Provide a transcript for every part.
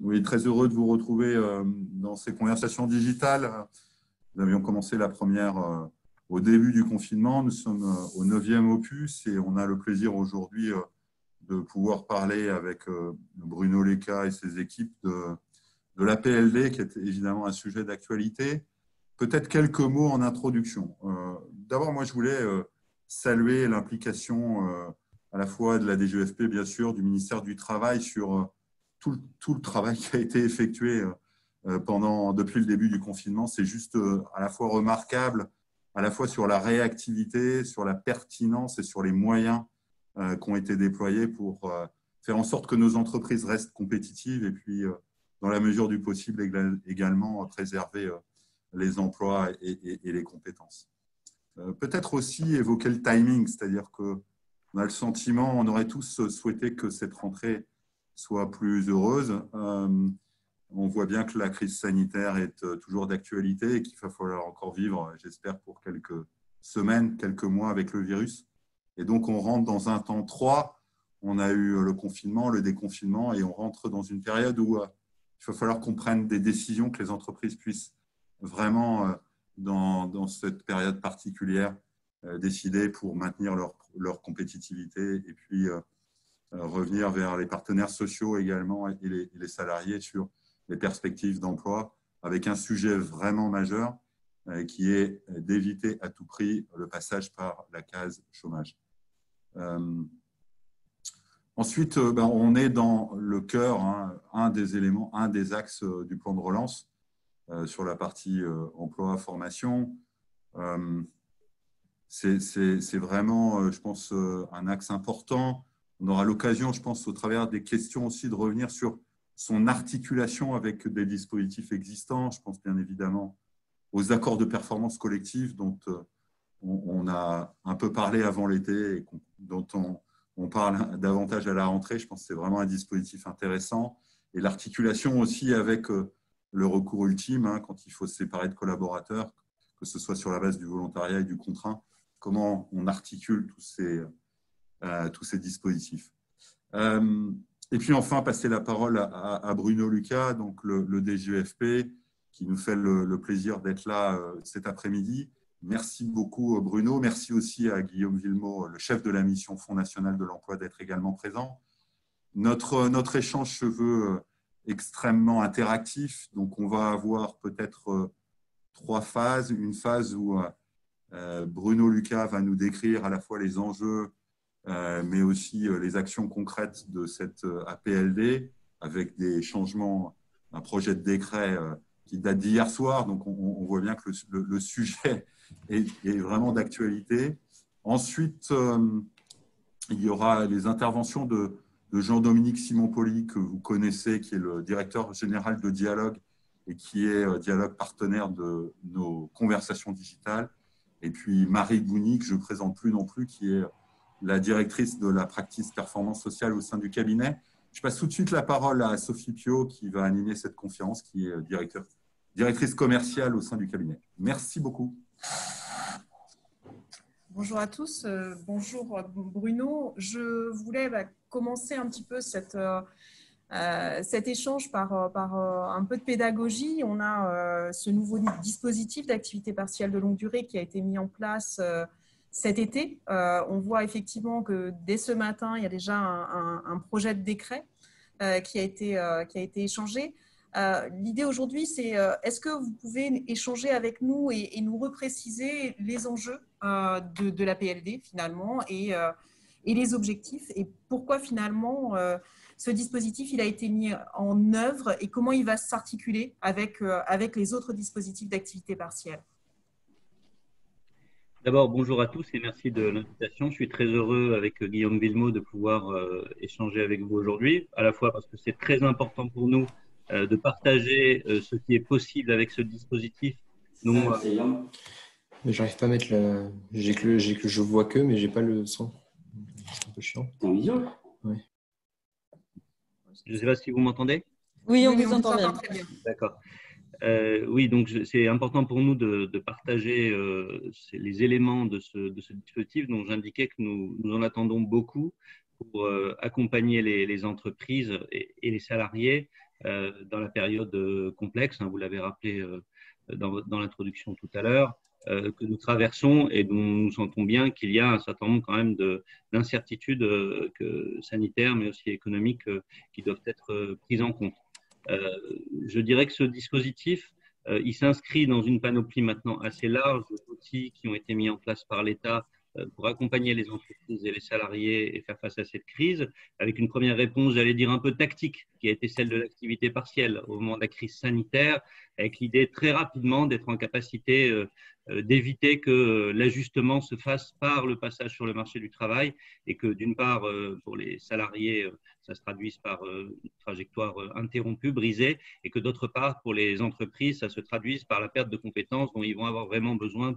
Oui, très heureux de vous retrouver dans ces conversations digitales. Nous avions commencé la première au début du confinement. Nous sommes au 9e opus et on a le plaisir aujourd'hui de pouvoir parler avec Bruno Leca et ses équipes de la PLD, qui est évidemment un sujet d'actualité. Peut-être quelques mots en introduction. D'abord, moi, je voulais saluer l'implication à la fois de la DGEFP, bien sûr, du ministère du Travail sur tout le travail qui a été effectué depuis le début du confinement. C'est juste à la fois remarquable, à la fois sur la réactivité, sur la pertinence et sur les moyens qui ont été déployés pour faire en sorte que nos entreprises restent compétitives et puis, dans la mesure du possible, également préserver les emplois et les compétences. Peut-être aussi évoquer le timing, c'est-à-dire qu'on a le sentiment, on aurait tous souhaité que cette rentrée soit plus heureuse. On voit bien que la crise sanitaire est toujours d'actualité et qu'il va falloir encore vivre, j'espère, pour quelques semaines, quelques mois avec le virus. Et donc, on rentre dans un temps 3. On a eu le confinement, le déconfinement, et on rentre dans une période où il va falloir qu'on prenne des décisions, que les entreprises puissent vraiment, dans cette période particulière, décider pour maintenir leur compétitivité et puis revenir vers les partenaires sociaux également et les salariés sur les perspectives d'emploi, avec un sujet vraiment majeur qui est d'éviter à tout prix le passage par la case chômage. Ensuite, on est dans le cœur, un des éléments, un des axes du plan de relance sur la partie emploi, formation. C'est vraiment, je pense, un axe important. On aura l'occasion, je pense, au travers des questions aussi, de revenir sur son articulation avec des dispositifs existants. Je pense bien évidemment aux accords de performance collective dont on a un peu parlé avant l'été et dont on parle davantage à la rentrée. Je pense que c'est vraiment un dispositif intéressant. Et l'articulation aussi avec le recours ultime, quand il faut se séparer de collaborateurs, que ce soit sur la base du volontariat et du contraint, comment on articule tous ces dispositifs. Et puis enfin, passer la parole à Bruno Leca, donc le DGEFP, qui nous fait le plaisir d'être là cet après-midi. Merci beaucoup Bruno, merci aussi à Guillaume Villemot, le chef de la mission Fonds national de l'emploi, d'être également présent. Notre échange se veut extrêmement interactif, donc on va avoir peut-être 3 phases. Une phase où Bruno Leca va nous décrire à la fois les enjeux, mais aussi les actions concrètes de cette APLD, avec des changements, un projet de décret qui date d'hier soir, donc on voit bien que le sujet est vraiment d'actualité. Ensuite, il y aura les interventions de Jean-Dominique Simon-Poli, que vous connaissez, qui est le directeur général de Dialogue et qui est Dialogue partenaire de nos conversations digitales. Et puis Marie Gouni, que je ne présente plus non plus, qui est la directrice de la practice performance sociale au sein du cabinet. Je passe tout de suite la parole à Sophie Piot, qui va animer cette conférence, qui est directrice commerciale au sein du cabinet. Merci beaucoup. Bonjour à tous. Bonjour Bruno. Je voulais commencer un petit peu cet échange par un peu de pédagogie. On a ce nouveau dispositif d'activité partielle de longue durée qui a été mis en place cet été. On voit effectivement que dès ce matin, il y a déjà un projet de décret qui a été échangé. L'idée aujourd'hui, c'est est-ce que vous pouvez échanger avec nous et nous repréciser les enjeux de la PLD finalement et les objectifs et pourquoi finalement ce dispositif il a été mis en œuvre et comment il va s'articuler avec les autres dispositifs d'activité partielle. D'abord, bonjour à tous et merci de l'invitation. Je suis très heureux avec Guillaume Villemot de pouvoir échanger avec vous aujourd'hui, à la fois parce que c'est très important pour nous de partager ce qui est possible avec ce dispositif. Mais j'arrive pas à mettre la. Je vois que, mais j'ai pas le son. C'est un peu chiant. T'es en visio? Oui. Je ne sais pas si vous m'entendez. Oui, on vous entend bien. Très bien. D'accord. Oui, donc c'est important pour nous de partager les éléments de ce dispositif dont j'indiquais que nous en attendons beaucoup pour accompagner les entreprises et les salariés dans la période complexe, hein, vous l'avez rappelé dans l'introduction tout à l'heure, que nous traversons et dont nous sentons bien qu'il y a un certain nombre quand même d'incertitudes sanitaires, mais aussi économiques, qui doivent être prises en compte. Je dirais que ce dispositif, il s'inscrit dans une panoplie maintenant assez large d'outils qui ont été mis en place par l'État pour accompagner les entreprises et les salariés et faire face à cette crise, avec une première réponse, j'allais dire, un peu tactique, qui a été celle de l'activité partielle au moment de la crise sanitaire, avec l'idée très rapidement d'être en capacité d'éviter que l'ajustement se fasse par le passage sur le marché du travail et que d'une part, pour les salariés, ça se traduise par une trajectoire interrompue, brisée, et que d'autre part, pour les entreprises, ça se traduise par la perte de compétences dont ils vont avoir vraiment besoin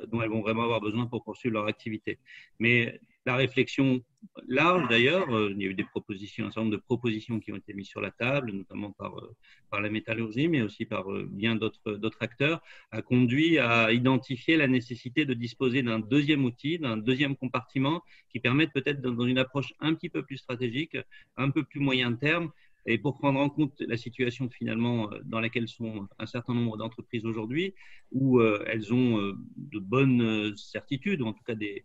dont elles vont vraiment avoir besoin pour poursuivre leur activité. Mais la réflexion large, d'ailleurs, il y a eu un certain nombre de propositions qui ont été mises sur la table, notamment par la métallurgie, mais aussi par bien d'autres acteurs, a conduit à identifier la nécessité de disposer d'un deuxième outil, d'un deuxième compartiment qui permette peut-être, dans une approche un petit peu plus stratégique, un peu plus moyen terme, et pour prendre en compte la situation finalement dans laquelle sont un certain nombre d'entreprises aujourd'hui, où elles ont de bonnes certitudes, ou en tout cas des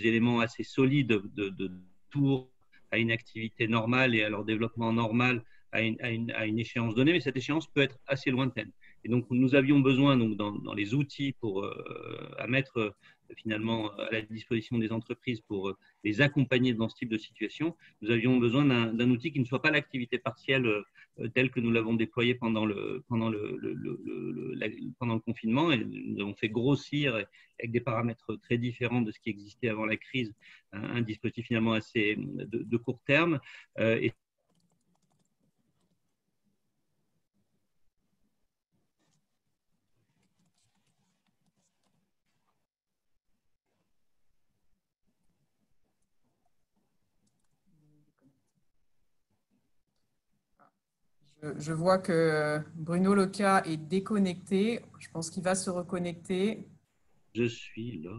éléments assez solides de tour à une activité normale et à leur développement normal à une échéance donnée, mais cette échéance peut être assez lointaine. Et donc, nous avions besoin, donc, dans les outils à mettre finalement à la disposition des entreprises pour les accompagner dans ce type de situation, nous avions besoin d'un outil qui ne soit pas l'activité partielle telle que nous l'avons déployée pendant le confinement. Et nous avons fait grossir, avec des paramètres très différents de ce qui existait avant la crise, un dispositif finalement assez de court terme. Et je vois que Bruno Loca est déconnecté. Je pense qu'il va se reconnecter. je suis là.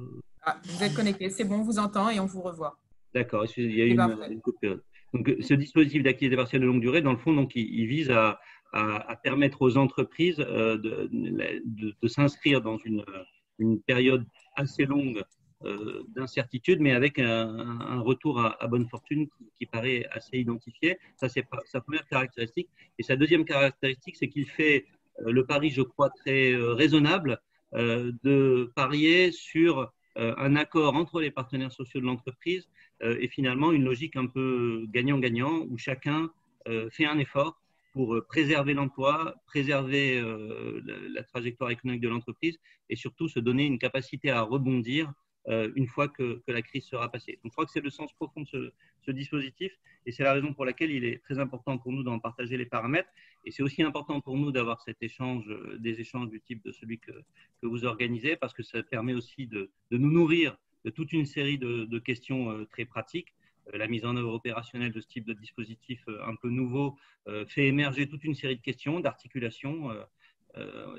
Ah, vous êtes connecté, c'est bon, on vous entend et on vous revoit. D'accord, il y a eu une coupure. Donc, ce dispositif d'activité partielle de longue durée, dans le fond, donc, il vise à permettre aux entreprises de s'inscrire dans une période assez longue d'incertitude, mais avec un retour à bonne fortune qui paraît assez identifié. Ça, c'est sa première caractéristique. Et sa deuxième caractéristique, c'est qu'il fait le pari, je crois, très raisonnable de parier sur un accord entre les partenaires sociaux de l'entreprise et finalement une logique un peu gagnant-gagnant où chacun fait un effort pour préserver l'emploi, préserver la trajectoire économique de l'entreprise et surtout se donner une capacité à rebondir une fois que la crise sera passée. Donc, je crois que c'est le sens profond de ce dispositif et c'est la raison pour laquelle il est très important pour nous d'en partager les paramètres et c'est aussi important pour nous d'avoir des échanges du type de celui que vous organisez parce que ça permet aussi de nous nourrir de toute une série de questions très pratiques. La mise en œuvre opérationnelle de ce type de dispositif un peu nouveau fait émerger toute une série de questions, d'articulation,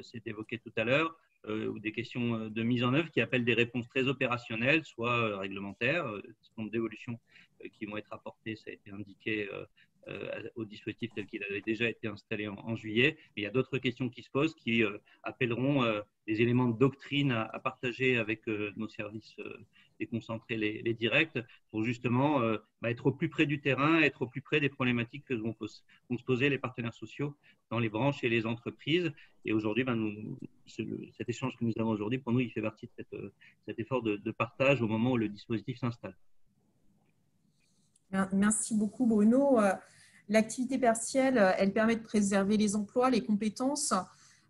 c'est évoqué tout à l'heure, ou des questions de mise en œuvre qui appellent des réponses très opérationnelles, soit réglementaires, un certain nombre d'évolutions qui vont être apportées, ça a été indiqué au dispositif tel qu'il avait déjà été installé en juillet. Mais il y a d'autres questions qui se posent qui appelleront des éléments de doctrine à partager avec nos services déconcentrés, les directs, pour justement être au plus près du terrain, être au plus près des problématiques que vont se poser les partenaires sociaux dans les branches et les entreprises. Et aujourd'hui, cet échange que nous avons aujourd'hui, pour nous, il fait partie de cet effort de partage au moment où le dispositif s'installe. Merci beaucoup, Bruno. L'activité partielle, elle permet de préserver les emplois, les compétences.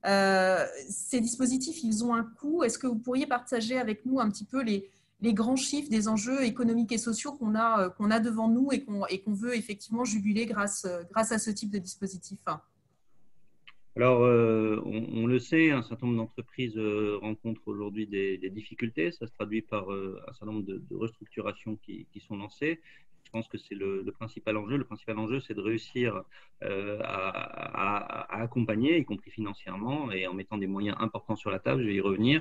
Ces dispositifs, ils ont un coût. Est-ce que vous pourriez partager avec nous un petit peu les grands chiffres des enjeux économiques et sociaux qu'on a devant nous et qu'on veut effectivement juguler grâce à ce type de dispositif? Alors, on le sait, un certain nombre d'entreprises rencontrent aujourd'hui des difficultés. Ça se traduit par un certain nombre de restructurations qui sont lancées. Je pense que c'est le principal enjeu. Le principal enjeu, c'est de réussir à accompagner, y compris financièrement, et en mettant des moyens importants sur la table, je vais y revenir,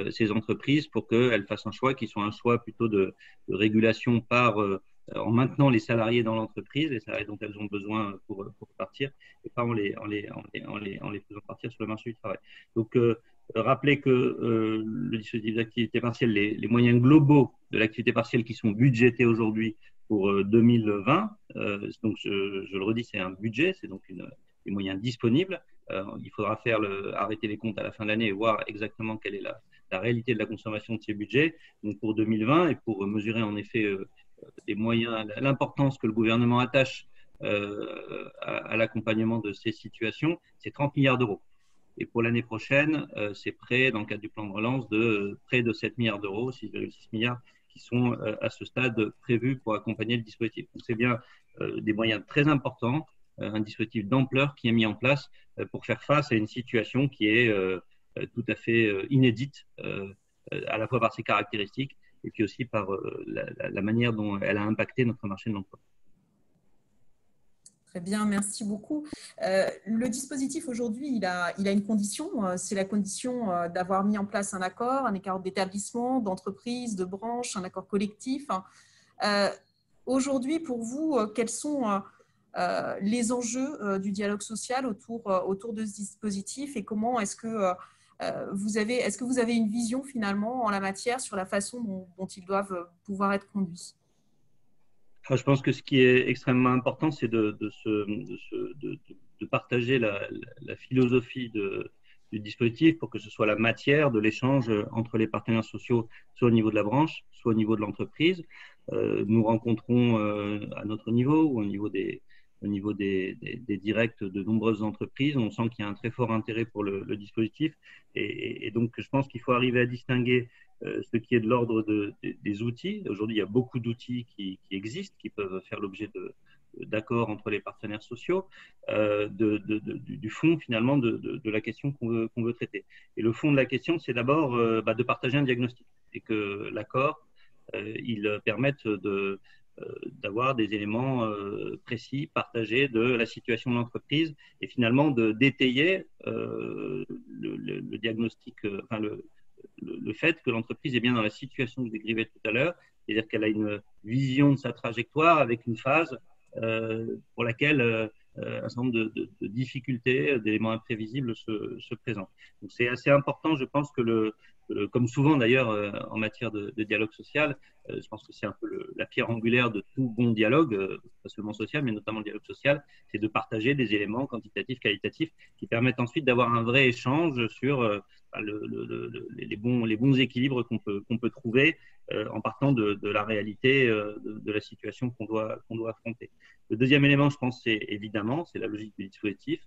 ces entreprises pour qu'elles fassent un choix qui soit un choix plutôt de régulation par en maintenant les salariés dans l'entreprise, les salariés dont elles ont besoin pour partir, et pas en les faisant partir sur le marché du travail. Donc, rappeler que le dispositif d'activité partielle, les moyens globaux de l'activité partielle qui sont budgétés aujourd'hui pour 2020, donc je le redis, c'est un budget, c'est donc des moyens disponibles. Il faudra arrêter les comptes à la fin de l'année et voir exactement quelle est la réalité de la consommation de ces budgets donc pour 2020 et pour mesurer en effet des moyens, l'importance que le gouvernement attache à l'accompagnement de ces situations, c'est 30 milliards d'euros. Et pour l'année prochaine, c'est près, dans le cadre du plan de relance, de près de 7 milliards d'euros, 6,6 milliards qui sont à ce stade prévus pour accompagner le dispositif. Donc c'est bien des moyens très importants, un dispositif d'ampleur qui est mis en place pour faire face à une situation qui est tout à fait inédite, à la fois par ses caractéristiques et puis aussi par la manière dont elle a impacté notre marché de l'emploi. Très bien, merci beaucoup. Le dispositif aujourd'hui, il a une condition, c'est la condition d'avoir mis en place un accord d'établissement, d'entreprise, de branche, un accord collectif. Aujourd'hui, pour vous, quels sont les enjeux du dialogue social autour de ce dispositif et comment est-ce que vous avez une vision finalement en la matière sur la façon dont ils doivent pouvoir être conduits? Je pense que ce qui est extrêmement important, c'est de partager la philosophie du dispositif pour que ce soit la matière de l'échange entre les partenaires sociaux, soit au niveau de la branche, soit au niveau de l'entreprise. Nous rencontrons à notre niveau ou au niveau des directs de nombreuses entreprises. On sent qu'il y a un très fort intérêt pour le dispositif et donc je pense qu'il faut arriver à distinguer ce qui est de l'ordre des outils. Aujourd'hui, il y a beaucoup d'outils qui existent, qui peuvent faire l'objet d'accords entre les partenaires sociaux, du fond finalement de la question qu'on veut traiter. Et le fond de la question, c'est d'abord de partager un diagnostic et que l'accord, il permette d'avoir des éléments précis, partagés de la situation de l'entreprise et finalement d'étayer le diagnostic, le fait que l'entreprise est bien dans la situation que je décrivais tout à l'heure, c'est-à-dire qu'elle a une vision de sa trajectoire avec une phase pour laquelle un certain nombre de difficultés, d'éléments imprévisibles se présentent. Donc c'est assez important, je pense que comme souvent d'ailleurs en matière de dialogue social, je pense que c'est un peu la pierre angulaire de tout bon dialogue, pas seulement social, mais notamment le dialogue social, c'est de partager des éléments quantitatifs, qualitatifs, qui permettent ensuite d'avoir un vrai échange sur les bons équilibres qu'on peut trouver en partant de la réalité de la situation qu'on doit affronter. Le deuxième élément, je pense, c'est la logique du dispositif.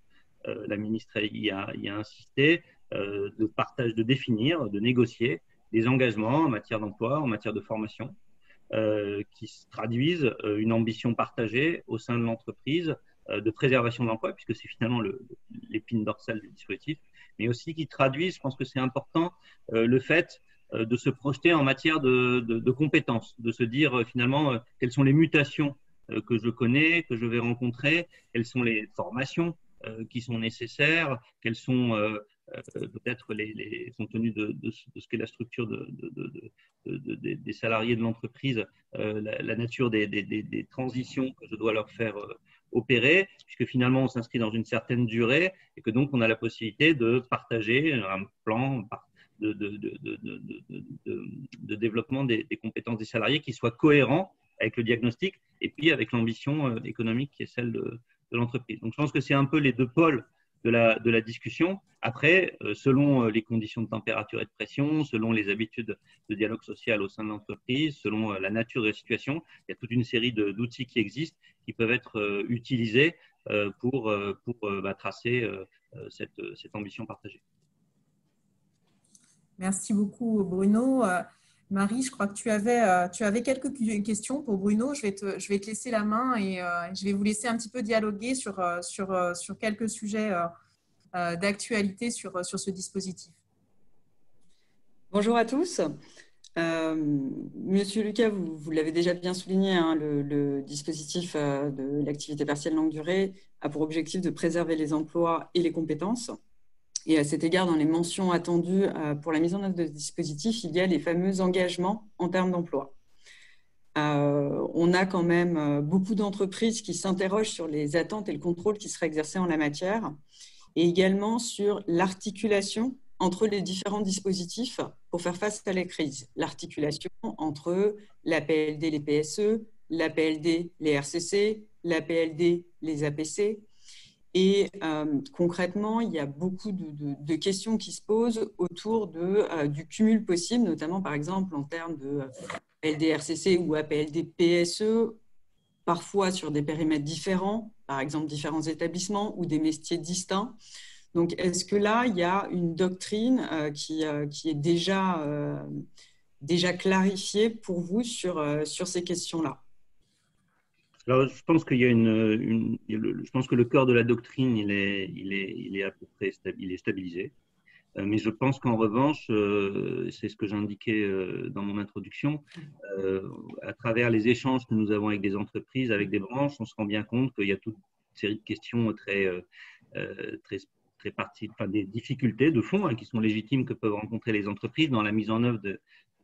La ministre y a insisté, de partage, de définir, de négocier des engagements en matière d'emploi, en matière de formation, qui traduisent une ambition partagée au sein de l'entreprise de préservation de l'emploi, puisque c'est finalement l'épine dorsale du dispositif, mais aussi qui traduisent, je pense que c'est important, le fait de se projeter en matière de compétences, de se dire finalement quelles sont les mutations que je connais, que je vais rencontrer, quelles sont les formations qui sont nécessaires, quelles sont peut-être compte tenu de ce qu'est la structure des salariés de l'entreprise, la nature des transitions que je dois leur faire opérer, puisque finalement on s'inscrit dans une certaine durée et que donc on a la possibilité de partager un plan de développement des compétences des salariés qui soit cohérent avec le diagnostic et puis avec l'ambition économique qui est celle de l'entreprise. Donc je pense que c'est un peu les deux pôles de la discussion. Après, selon les conditions de température et de pression, selon les habitudes de dialogue social au sein de l'entreprise, selon la nature de la situation, il y a toute une série d'outils qui existent qui peuvent être utilisés pour tracer cette ambition partagée. Merci beaucoup, Bruno. Marie, je crois que tu avais quelques questions pour Bruno. Je vais te laisser la main et je vais vous laisser un petit peu dialoguer sur quelques sujets d'actualité sur ce dispositif. Bonjour à tous. Monsieur Lucas, vous l'avez déjà bien souligné, hein, le dispositif de l'activité partielle longue durée a pour objectif de préserver les emplois et les compétences. Et à cet égard, dans les mentions attendues pour la mise en œuvre de ce dispositif, il y a les fameux engagements en termes d'emploi. on a quand même beaucoup d'entreprises qui s'interrogent sur les attentes et le contrôle qui seraient exercés en la matière, et également sur l'articulation entre les différents dispositifs pour faire face à la crise. L'articulation entre la PLD, les PSE, la PLD, les RCC, la PLD, les APC. Et concrètement, il y a beaucoup de questions qui se posent autour du cumul possible, notamment par exemple en termes de PLD-RCC ou APLD-PSE, parfois sur des périmètres différents, par exemple différents établissements ou des métiers distincts. Donc, est-ce que là, il y a une doctrine qui est déjà clarifiée pour vous sur ces questions-là? Alors, je pense qu'il y a je pense que le cœur de la doctrine, il est à peu près stabilisé. Mais je pense qu'en revanche, c'est ce que j'indiquais dans mon introduction, à travers les échanges que nous avons avec des entreprises, avec des branches, on se rend bien compte qu'il y a toute une série de questions très des difficultés de fond qui sont légitimes que peuvent rencontrer les entreprises dans la mise en œuvre de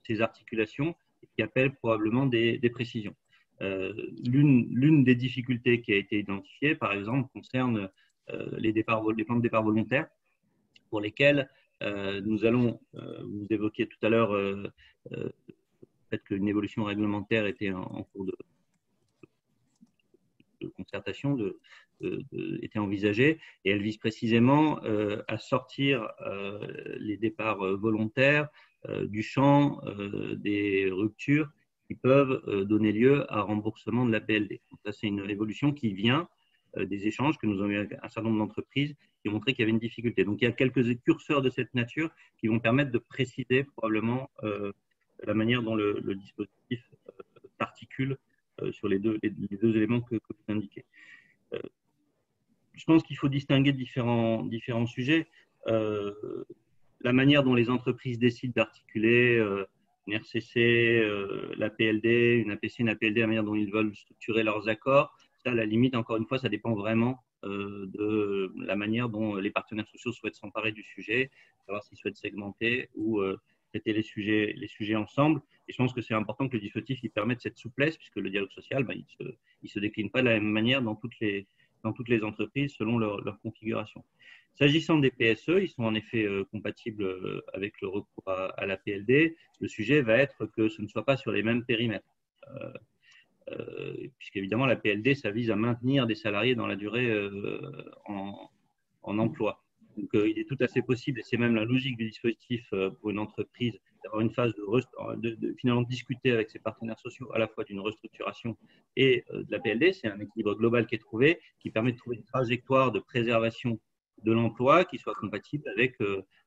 ces articulations et qui appellent probablement des précisions. L'une des difficultés qui a été identifiée, par exemple, concerne les plans de départ volontaires pour lesquels nous allons, vous évoquiez tout à l'heure le fait qu'une évolution réglementaire était en cours de concertation, était envisagée, et elle vise précisément à sortir les départs volontaires du champ des ruptures qui peuvent donner lieu à remboursement de la PLD. Donc ça, c'est une évolution qui vient des échanges que nous avons eu avec un certain nombre d'entreprises qui ont montré qu'il y avait une difficulté. Donc, il y a quelques curseurs de cette nature qui vont permettre de préciser probablement la manière dont le dispositif s'articule sur les deux éléments que vous indiquez. Je pense qu'il faut distinguer différents sujets. La manière dont les entreprises décident d'articuler une RCC, la PLD, une APC, une APLD, la manière dont ils veulent structurer leurs accords, ça, à la limite, encore une fois, ça dépend vraiment de la manière dont les partenaires sociaux souhaitent s'emparer du sujet, savoir s'ils souhaitent segmenter ou traiter les sujets ensemble. Et je pense que c'est important que le dispositif il permette cette souplesse, puisque le dialogue social, il se décline pas de la même manière dans toutes les entreprises selon leur configuration. S'agissant des PSE, ils sont en effet compatibles avec le recours à la PLD. Le sujet va être que ce ne soit pas sur les mêmes périmètres. Puisqu'évidemment, la PLD, ça vise à maintenir des salariés dans la durée en emploi. Donc, il est tout à fait possible, et c'est même la logique du dispositif pour une entreprise, d'avoir une phase de finalement discuter avec ses partenaires sociaux à la fois d'une restructuration et de la PLD. C'est un équilibre global qui est trouvé, qui permet de trouver une trajectoire de préservation de l'emploi qui soit compatible avec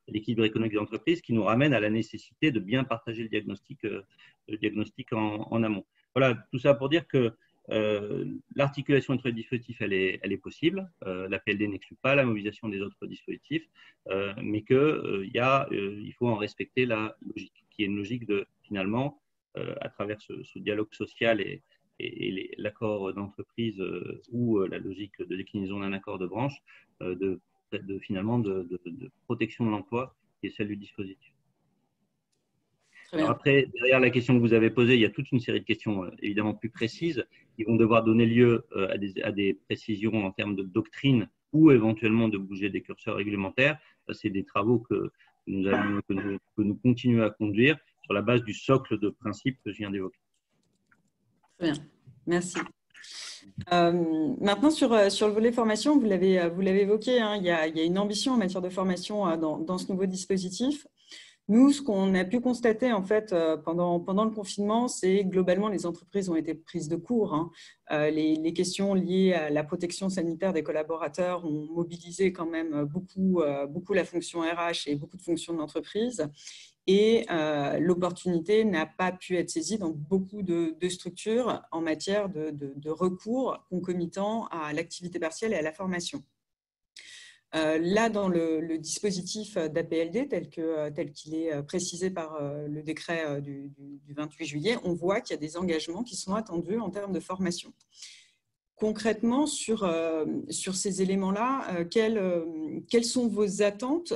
l'équilibre économique de l'entreprise, qui nous ramène à la nécessité de bien partager le diagnostic en amont. Voilà, tout ça pour dire que l'articulation entre les dispositifs, elle est possible. La PLD n'exclut pas la mobilisation des autres dispositifs, mais il faut en respecter la logique, qui est une logique de, finalement, à travers ce dialogue social et l'accord d'entreprise ou la logique de déclinaison d'un accord de branche, finalement de protection de l'emploi, qui est celle du dispositif. Alors après, derrière la question que vous avez posée, il y a toute une série de questions évidemment plus précises qui vont devoir donner lieu à des précisions en termes de doctrine ou éventuellement de bouger des curseurs réglementaires. C'est des travaux que nous continuons à conduire sur la base du socle de principes que je viens d'évoquer. Très bien, merci. Maintenant, sur le volet formation, vous l'avez évoqué, hein, il y a une ambition en matière de formation dans ce nouveau dispositif. Nous, ce qu'on a pu constater en fait pendant le confinement, c'est globalement les entreprises ont été prises de court. Hein. Les questions liées à la protection sanitaire des collaborateurs ont mobilisé quand même beaucoup la fonction RH et beaucoup de fonctions de l'entreprise. Et l'opportunité n'a pas pu être saisie dans beaucoup de structures en matière de recours concomitant à l'activité partielle et à la formation. Là, dans le dispositif d'APLD tel qu'il est précisé par le décret du 28 juillet, on voit qu'il y a des engagements qui sont attendus en termes de formation. concrètement, sur ces éléments-là, quelles sont vos attentes,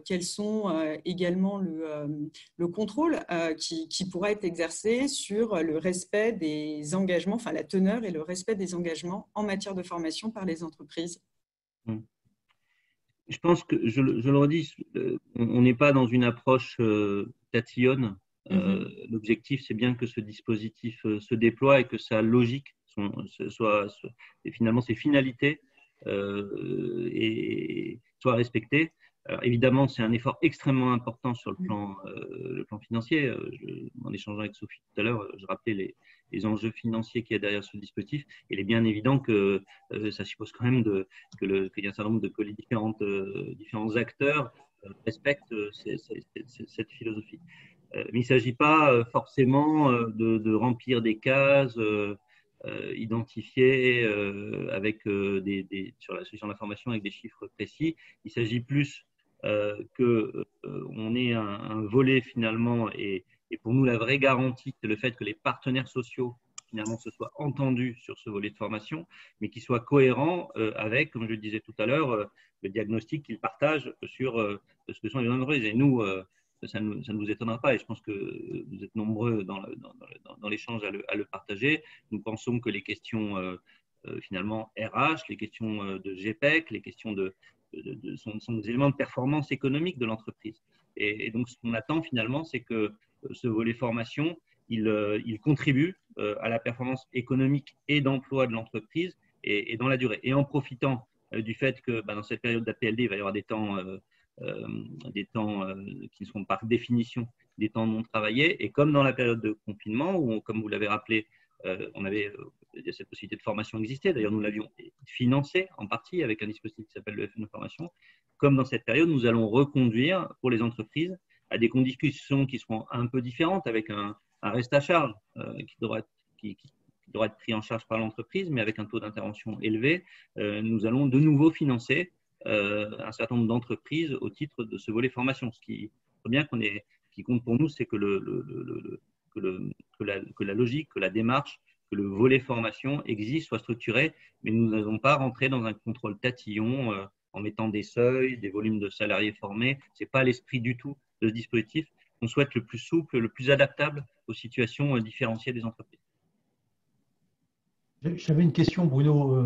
quels sont également le contrôle qui pourra être exercé sur le respect des engagements, enfin la teneur et le respect des engagements en matière de formation par les entreprises? Je pense que, je le redis, on n'est pas dans une approche tatillonne. L'objectif, c'est bien que ce dispositif se déploie et que sa logique et finalement ses finalités soient respectées. Alors, évidemment, c'est un effort extrêmement important sur le plan financier. En échangeant avec Sophie tout à l'heure, je rappelais les enjeux financiers qu'il y a derrière ce dispositif. Il est bien évident que ça suppose quand même qu'il y a un certain nombre que les différents acteurs respectent cette philosophie. Mais il ne s'agit pas forcément de remplir des cases identifiées sur la solution de l'information avec des chiffres précis. Il s'agit plus qu'on ait un volet finalement, et pour nous la vraie garantie, c'est le fait que les partenaires sociaux finalement se soient entendus sur ce volet de formation, mais qu'ils soient cohérents avec, comme je le disais tout à l'heure, le diagnostic qu'ils partagent sur ce que sont les entreprises. Et nous, ça ne vous étonnera pas, et je pense que vous êtes nombreux dans l'échange à le partager. Nous pensons que les questions finalement RH, les questions de GPEC, les questions sont des éléments de performance économique de l'entreprise. Et donc, ce qu'on attend finalement, c'est que ce volet formation, il contribue à la performance économique et d'emploi de l'entreprise et dans la durée. Et en profitant du fait que dans cette période d'APLD, il va y avoir des temps qui ne seront par définition des temps non travaillés. Et comme dans la période de confinement, où, comme vous l'avez rappelé, cette possibilité de formation existait. D'ailleurs, nous l'avions financé en partie avec un dispositif qui s'appelle le FN de formation. Comme dans cette période, nous allons reconduire pour les entreprises à des conditions qui seront un peu différentes, avec un reste à charge qui devra être pris en charge par l'entreprise, mais avec un taux d'intervention élevé. Nous allons de nouveau financer un certain nombre d'entreprises au titre de ce volet formation. Ce qui compte pour nous, c'est que la logique, que la démarche, que le volet formation existe, soit structuré, mais nous n'allons pas rentrer dans un contrôle tatillon en mettant des seuils, des volumes de salariés formés. Ce n'est pas l'esprit du tout de ce dispositif. On souhaite le plus souple, le plus adaptable aux situations différenciées des entreprises. J'avais une question, Bruno.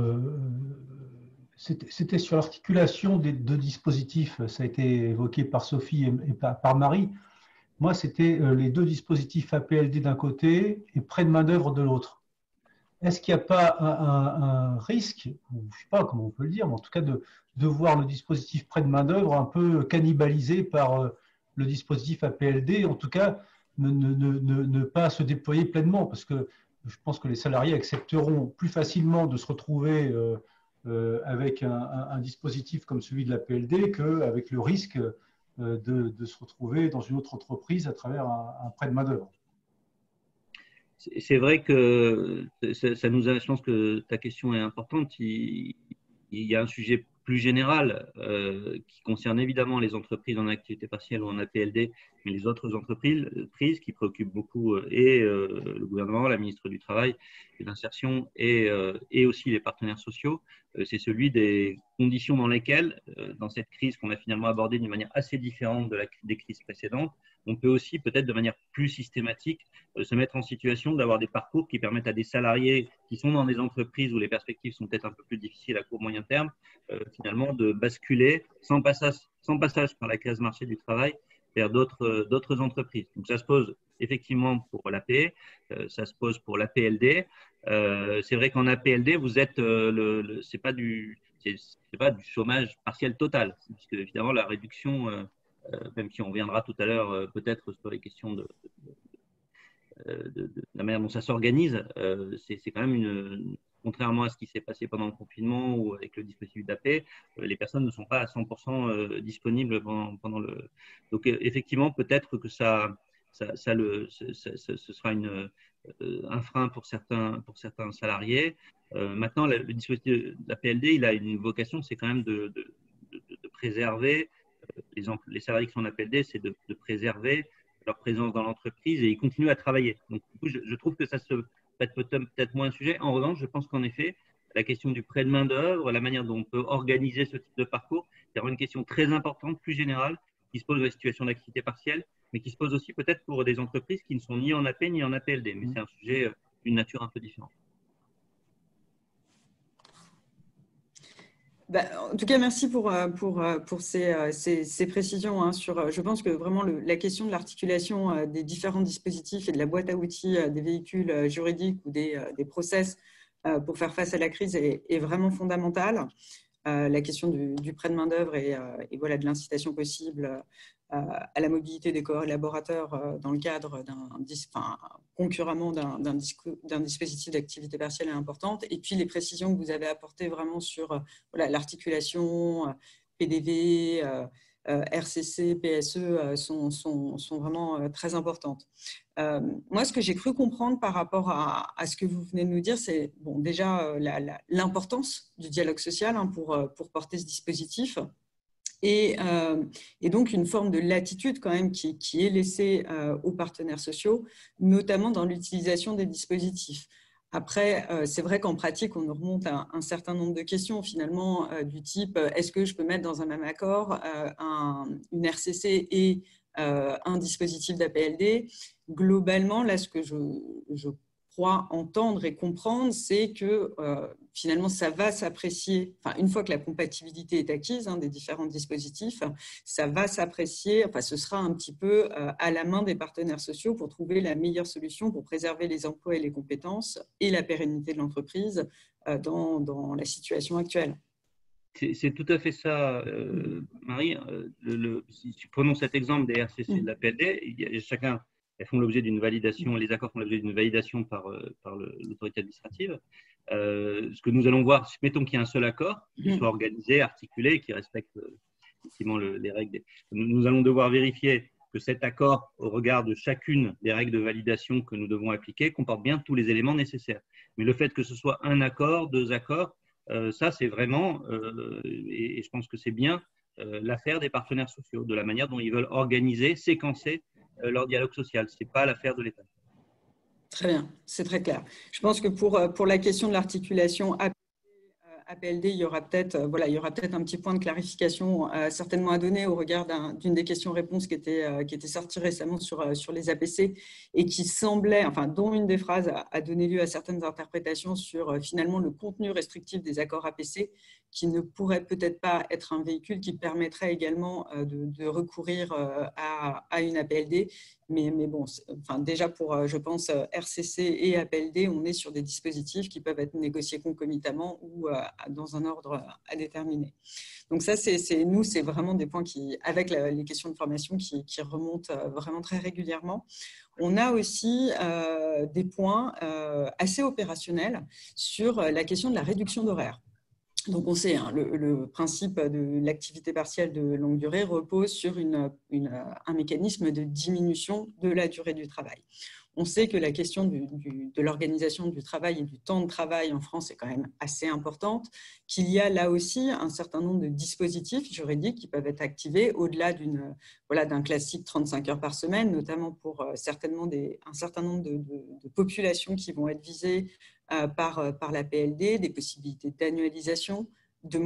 C'était sur l'articulation des deux dispositifs. Ça a été évoqué par Sophie et par Marie. Moi, c'était les deux dispositifs APLD d'un côté et prêt de main-d'œuvre de l'autre. Est-ce qu'il n'y a pas un risque, ou je ne sais pas comment on peut le dire, mais en tout cas de voir le dispositif prêt de main-d'œuvre un peu cannibalisé par le dispositif APLD, en tout cas ne pas se déployer pleinement, parce que je pense que les salariés accepteront plus facilement de se retrouver avec un dispositif comme celui de l'APLD qu'avec le risque de se retrouver dans une autre entreprise à travers un prêt de main-d'œuvre. C'est vrai que je pense que ta question est importante. Il y a un sujet plus général qui concerne évidemment les entreprises en activité partielle ou en APLD, mais les autres entreprises qui préoccupent beaucoup le gouvernement, la ministre du Travail et de l'Insertion et aussi les partenaires sociaux. C'est celui des conditions dans lesquelles, dans cette crise qu'on a finalement abordée d'une manière assez différente des crises précédentes, on peut aussi peut-être de manière plus systématique se mettre en situation d'avoir des parcours qui permettent à des salariés qui sont dans des entreprises où les perspectives sont peut-être un peu plus difficiles à court moyen terme, finalement de basculer sans passage par la case marché du travail vers d'autres entreprises. Donc ça se pose effectivement pour l'APE, ça se pose pour l'APLD. C'est vrai qu'en APLD, vous êtes c'est pas du chômage partiel total, puisque évidemment la réduction, même si on reviendra tout à l'heure peut-être sur les questions de la manière dont ça s'organise, c'est quand même contrairement à ce qui s'est passé pendant le confinement ou avec le dispositif d'AP, les personnes ne sont pas à 100% disponibles pendant le. Donc effectivement, peut-être que ce sera un frein pour certains salariés. Maintenant, le dispositif d'APLD, il a une vocation, c'est quand même de préserver les salariés qui sont en APLD, c'est de préserver leur présence dans l'entreprise et ils continuent à travailler. Donc, du coup, je trouve que ça se peut-être moins un sujet. En revanche, je pense qu'en effet, la question du prêt de main-d'œuvre, la manière dont on peut organiser ce type de parcours. C'est vraiment une question très importante, plus générale, qui se pose dans la situation d'activité partielle, mais qui se pose aussi peut-être pour des entreprises qui ne sont ni en AP ni en APLD. Mais c'est un sujet d'une nature un peu différente. En tout cas, merci pour ces précisions. Hein, je pense que vraiment la question de l'articulation des différents dispositifs et de la boîte à outils des véhicules juridiques ou des process pour faire face à la crise est vraiment fondamentale. La question du prêt de main-d'œuvre et voilà, de l'incitation possible à la mobilité des collaborateurs dans le cadre concurremment d'un dispositif d'activité partielle est importante. Et puis, les précisions que vous avez apportées vraiment sur voilà, l'articulation PDV, RCC, PSE sont vraiment très importantes. Moi, ce que j'ai cru comprendre par rapport à ce que vous venez de nous dire, c'est bon, déjà l'importance du dialogue social pour porter ce dispositif. Et donc, une forme de latitude quand même qui est laissée aux partenaires sociaux, notamment dans l'utilisation des dispositifs. Après, c'est vrai qu'en pratique, on nous remonte à un certain nombre de questions, finalement, du type est-ce que je peux mettre dans un même accord une RCC et un dispositif d'APLD? Globalement, là, ce que je crois entendre et comprendre, c'est que finalement, ça va s'apprécier, une fois que la compatibilité est acquise des différents dispositifs, ça va s'apprécier, ce sera un petit peu à la main des partenaires sociaux pour trouver la meilleure solution pour préserver les emplois et les compétences et la pérennité de l'entreprise dans la situation actuelle. C'est tout à fait ça, Marie. Si prenons cet exemple des RCC et de la PLD, chacun, elles font l'objet d'une validation, les accords font l'objet d'une validation par l'autorité administrative. Ce que nous allons voir, mettons qu'il y a un seul accord, qui soit organisé, articulé, qui respecte effectivement les règles. Nous allons devoir vérifier que cet accord, au regard de chacune des règles de validation que nous devons appliquer, comporte bien tous les éléments nécessaires. Mais le fait que ce soit un accord, deux accords, ça, c'est vraiment, et je pense que c'est bien, l'affaire des partenaires sociaux, de la manière dont ils veulent organiser, séquencer leur dialogue social. Ce n'est pas l'affaire de l'État. Très bien, c'est très clair. Je pense que pour la question de l'articulation APLD, il y aura peut-être un petit point de clarification certainement à donner au regard d'une des questions-réponses qui était sortie récemment sur les APC et qui semblait, dont une des phrases a donné lieu à certaines interprétations sur finalement le contenu restrictif des accords APC, qui ne pourrait peut-être pas être un véhicule qui permettrait également de recourir à une APLD. Mais bon, déjà pour, je pense, RCC et APLD, on est sur des dispositifs qui peuvent être négociés concomitamment ou dans un ordre à déterminer. Donc ça, c'est vraiment des points qui, avec les questions de formation, qui remontent vraiment très régulièrement. On a aussi des points assez opérationnels sur la question de la réduction d'horaire. Donc, on sait, le principe de l'activité partielle de longue durée repose sur un mécanisme de diminution de la durée du travail. On sait que la question de l'organisation du travail et du temps de travail en France est quand même assez importante, qu'il y a là aussi un certain nombre de dispositifs juridiques qui peuvent être activés au-delà d'un classique 35 heures par semaine, notamment pour certainement un certain nombre de populations qui vont être visées par la PLD, des possibilités d'annualisation, de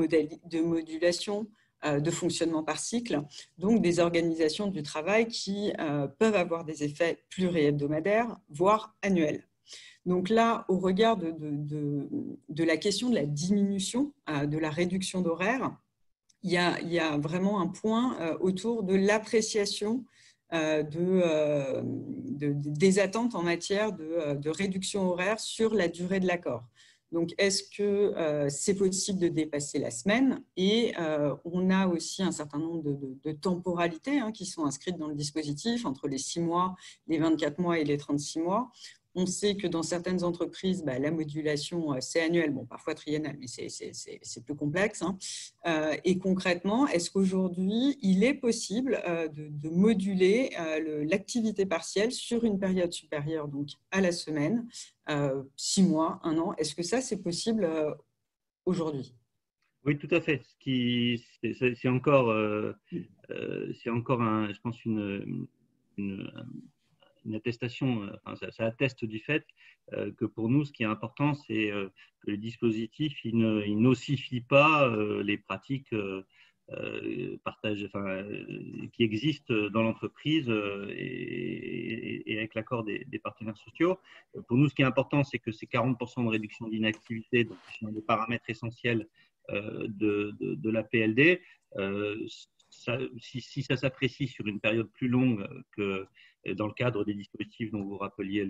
modulation, de fonctionnement par cycle, donc des organisations du travail qui peuvent avoir des effets pluri-hebdomadaires, voire annuels. Donc là, au regard de la question de la diminution, de la réduction d'horaire, il y a vraiment un point autour de l'appréciation des attentes en matière de réduction horaire sur la durée de l'accord. Donc, est-ce que c'est possible de dépasser la semaine? Et on a aussi un certain nombre de temporalités qui sont inscrites dans le dispositif, entre les 6 mois, les 24 mois et les 36 mois. On sait que dans certaines entreprises, la modulation, c'est annuel, bon, parfois triennal, mais c'est plus complexe. Et concrètement, est-ce qu'aujourd'hui, il est possible de moduler l'activité partielle sur une période supérieure donc à la semaine, 6 mois, 1 an? Est-ce que ça, c'est possible aujourd'hui? Oui, tout à fait. C'est encore, je pense, une attestation, enfin, ça atteste du fait que pour nous, ce qui est important, c'est que le dispositif il n'ossifie pas les pratiques qui existent dans l'entreprise et avec l'accord des partenaires sociaux. Pour nous, ce qui est important, c'est que ces 40% de réduction d'inactivité, donc qui sont des paramètres essentiels de la PLD, si ça s'apprécie sur une période plus longue que dans le cadre des dispositifs dont vous rappeliez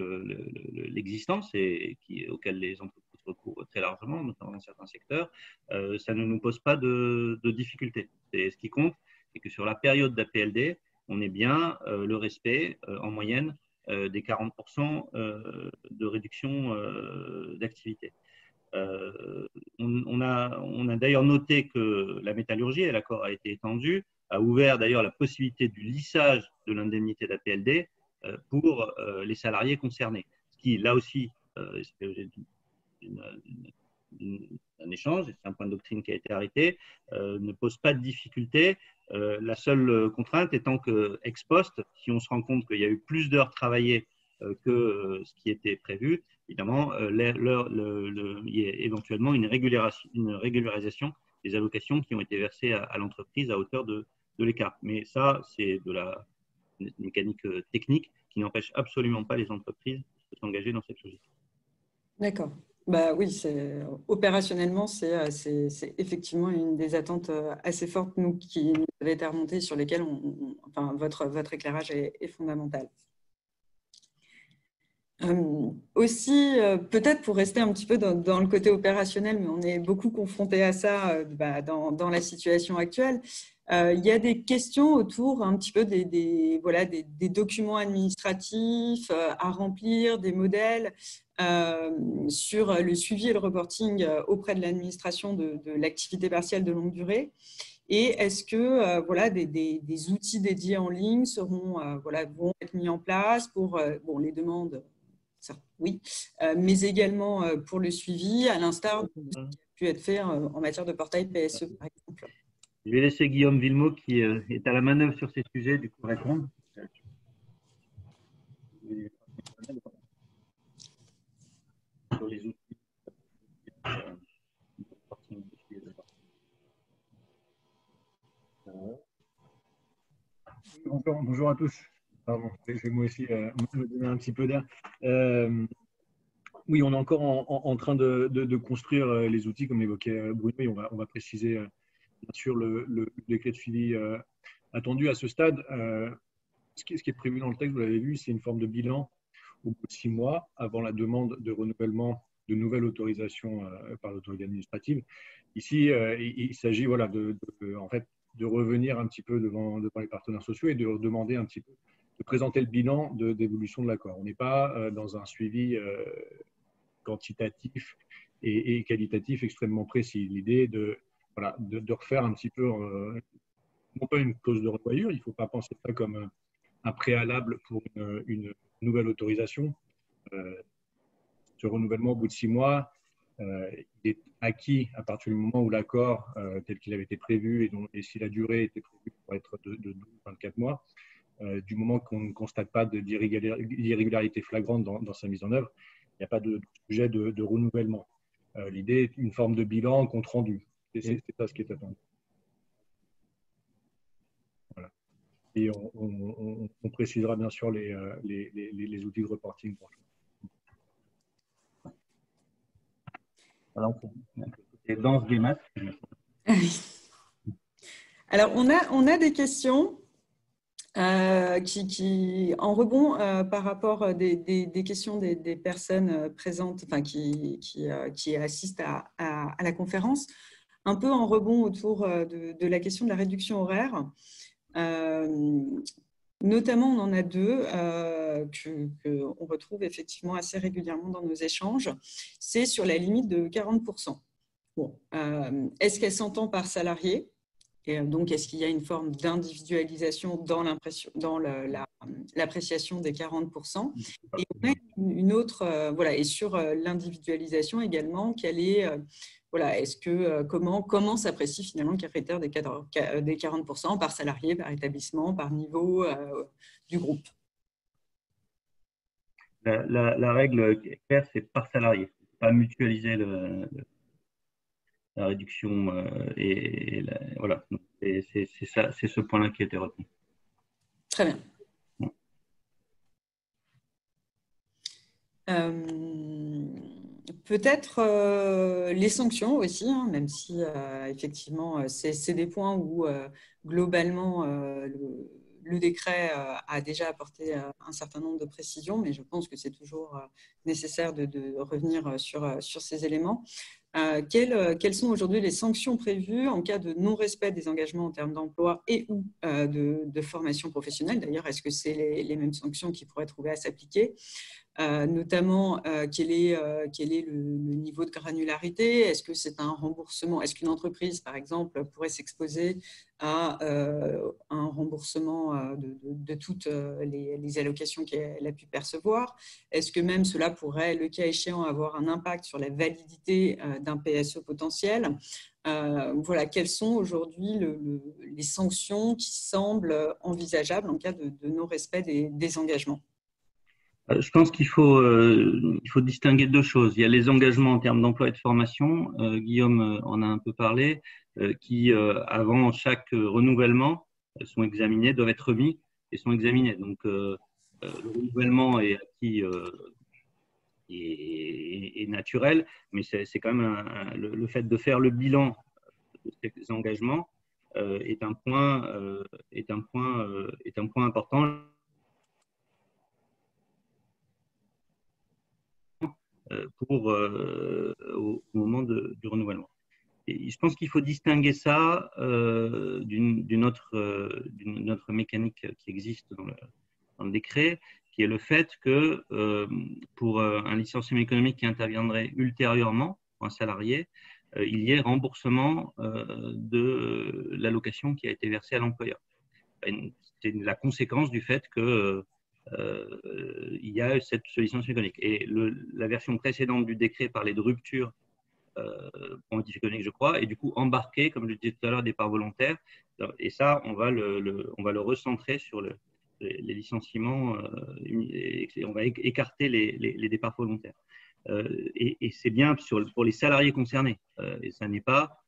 l'existence et auxquels les entreprises recourent très largement, notamment dans certains secteurs, ça ne nous pose pas de difficultés. Ce qui compte, c'est que sur la période d'APLD, on ait bien le respect en moyenne des 40% de réduction d'activité. On a d'ailleurs noté que la métallurgie, l'accord a été étendu, a ouvert d'ailleurs la possibilité du lissage de l'indemnité d'APLD pour les salariés concernés. Ce qui, là aussi, c'est un échange, c'est un point de doctrine qui a été arrêté, ne pose pas de difficulté. La seule contrainte étant que, ex post, si on se rend compte qu'il y a eu plus d'heures travaillées que ce qui était prévu, évidemment, il y a éventuellement une régularisation des allocations qui ont été versées à l'entreprise à hauteur de l'écart. Mais ça, c'est de la mécanique technique qui n'empêche absolument pas les entreprises de s'engager dans cette logique. D'accord. Bah oui, opérationnellement, c'est effectivement une des attentes assez fortes qui nous avait été remontée, sur lesquelles votre éclairage est fondamental. Aussi, peut-être pour rester un petit peu dans le côté opérationnel, mais on est beaucoup confronté à ça dans la situation actuelle, il y a des questions autour un petit peu des documents administratifs à remplir, des modèles sur le suivi et le reporting auprès de l'administration de l'activité partielle de longue durée. Et est-ce que des outils dédiés en ligne vont être mis en place pour les demandes? Oui, mais également pour le suivi, à l'instar de ce qui a pu être fait en matière de portail PSE, par exemple. Je vais laisser Guillaume Villemot, qui est à la manœuvre sur ces sujets, du coup, répondre. Sur les outils. Bonjour à tous. Pardon, je vais moi aussi me donner un petit peu d'air. Oui, on est encore en train de construire les outils, comme l'évoquait Bruno, et on va préciser bien sûr le décret de suivi attendu à ce stade. Ce qui est prévu dans le texte, vous l'avez vu, c'est une forme de bilan au bout de 6 mois avant la demande de renouvellement de nouvelles autorisations par l'autorité administrative. Ici, il s'agit de revenir un petit peu devant les partenaires sociaux et de demander un petit peu, de présenter le bilan d'évolution de l'accord. On n'est pas dans un suivi quantitatif et qualitatif extrêmement précis. L'idée est de refaire un petit peu, non pas une clause de revoyure, il ne faut pas penser ça comme un préalable pour une nouvelle autorisation. Ce renouvellement au bout de 6 mois, il est acquis à partir du moment où l'accord tel qu'il avait été prévu et si la durée était prévue pour être de 24 mois, du moment qu'on ne constate pas d'irrégularité flagrante dans sa mise en œuvre, il n'y a pas de sujet de renouvellement. L'idée est une forme de bilan compte rendu. C'est ça ce qui est attendu. Voilà. Et on précisera bien sûr les outils de reporting. Alors, c'est danse des maths. Alors, on a des questions qui en rebond par rapport des questions des personnes présentes, qui assistent à la conférence, un peu en rebond autour de la question de la réduction horaire. Notamment, on en a deux qu'on retrouve effectivement assez régulièrement dans nos échanges. C'est sur la limite de 40%. Bon, est-ce qu'elle s'entend par salarié? Et donc, est-ce qu'il y a une forme d'individualisation dans l'appréciation des 40%? Et on a une autre, et sur l'individualisation également, comment s'apprécie finalement le critère des 40% par salarié, par établissement, par niveau du groupe? La règle claire, c'est par salarié, pas mutualiser la réduction voilà. C'est ça, c'est ce point-là qui a été retenu. Très bien. Peut-être les sanctions aussi, hein, même si effectivement c'est des points où globalement le décret a déjà apporté un certain nombre de précisions, mais je pense que c'est toujours nécessaire de revenir sur ces éléments. Quelles sont aujourd'hui les sanctions prévues en cas de non-respect des engagements en termes d'emploi et ou de formation professionnelle? D'ailleurs, est-ce que c'est les mêmes sanctions qui pourraient trouver à s'appliquer? Notamment, quel est le niveau de granularité? Est-ce que c'est un remboursement? Est-ce qu'une entreprise, par exemple, pourrait s'exposer à un remboursement de toutes les allocations qu'elle a pu percevoir? Est-ce que même cela pourrait, le cas échéant, avoir un impact sur la validité d'un PSE potentiel? Voilà, quelles sont aujourd'hui les sanctions qui semblent envisageables en cas de non-respect des engagements? Je pense qu'il faut distinguer deux choses. Il y a les engagements en termes d'emploi et de formation. Guillaume en a un peu parlé, qui, avant chaque renouvellement, sont examinés, doivent être remis et sont examinés. Donc, le renouvellement est acquis et naturel, mais c'est quand même le fait de faire le bilan de ces engagements est un point important au moment du renouvellement. Et je pense qu'il faut distinguer ça d'une autre mécanique qui existe dans le décret, qui est le fait que pour un licenciement économique qui interviendrait ultérieurement pour un salarié, il y ait remboursement de l'allocation qui a été versée à l'employeur. C'est la conséquence du fait que il y a ce licenciement économique. Et la version précédente du décret parlait de rupture pour motif économique, je crois, et du coup embarquer, comme je le disais tout à l'heure, des parts volontaires. Et ça, on va le recentrer sur les licenciements et on va écarter les départs volontaires. Et c'est bien pour les salariés concernés. Et ça n'est pas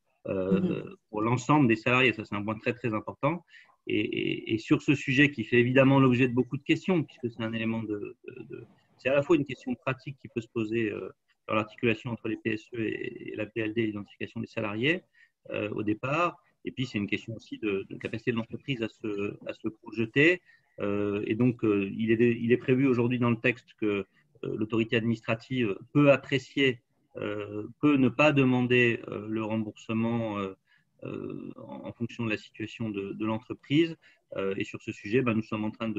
pour l'ensemble des salariés. Ça, c'est un point très, très important. Et sur ce sujet qui fait évidemment l'objet de beaucoup de questions, puisque c'est un élément c'est à la fois une question pratique qui peut se poser dans l'articulation entre les PSE et la PLD, l'identification des salariés au départ. Et puis, c'est une question aussi de capacité de l'entreprise à se projeter. Et donc, il est prévu aujourd'hui dans le texte que l'autorité administrative peut apprécier, peut ne pas demander le remboursement en fonction de la situation de l'entreprise. Et sur ce sujet, nous sommes en train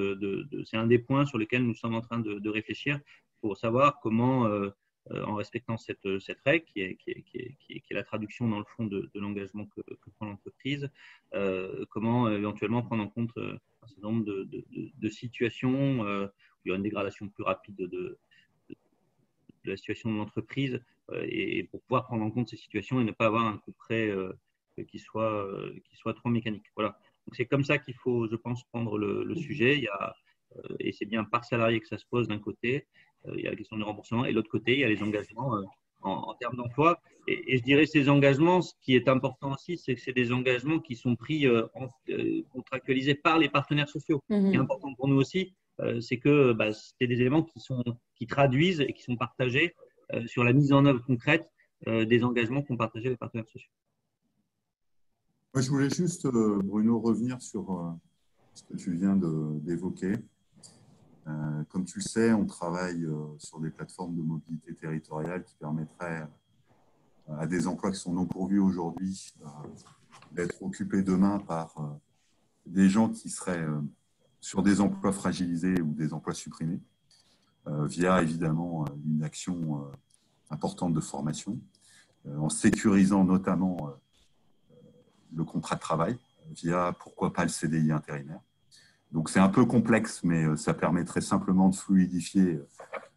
c'est un des points sur lesquels nous sommes en train de réfléchir pour savoir comment, en respectant cette règle qui est la traduction dans le fond de l'engagement que prend l'entreprise, comment éventuellement prendre en compte un certain nombre de situations où il y aura une dégradation plus rapide de la situation de l'entreprise et pour pouvoir prendre en compte ces situations et ne pas avoir un coup près qui soit trop mécanique. Voilà. Donc c'est comme ça qu'il faut, je pense, prendre le sujet. Et c'est bien par salarié que ça se pose d'un côté. Il y a la question du remboursement et de l'autre côté, il y a les engagements en termes d'emploi. Et je dirais ces engagements, ce qui est important aussi, c'est que c'est des engagements qui sont pris, contractualisés par les partenaires sociaux. Ce qui est important pour nous aussi, c'est que c'est des éléments qui traduisent et qui sont partagés sur la mise en œuvre concrète des engagements qu'ont partagés les partenaires sociaux. Moi, je voulais juste, Bruno, revenir sur ce que tu viens d'évoquer. Comme tu le sais, on travaille sur des plateformes de mobilité territoriale qui permettraient à des emplois qui sont non pourvus aujourd'hui d'être occupés demain par des gens qui seraient sur des emplois fragilisés ou des emplois supprimés, via évidemment une action importante de formation, en sécurisant notamment le contrat de travail, via pourquoi pas le CDI intérimaire. Donc, c'est un peu complexe, mais ça permettrait simplement de fluidifier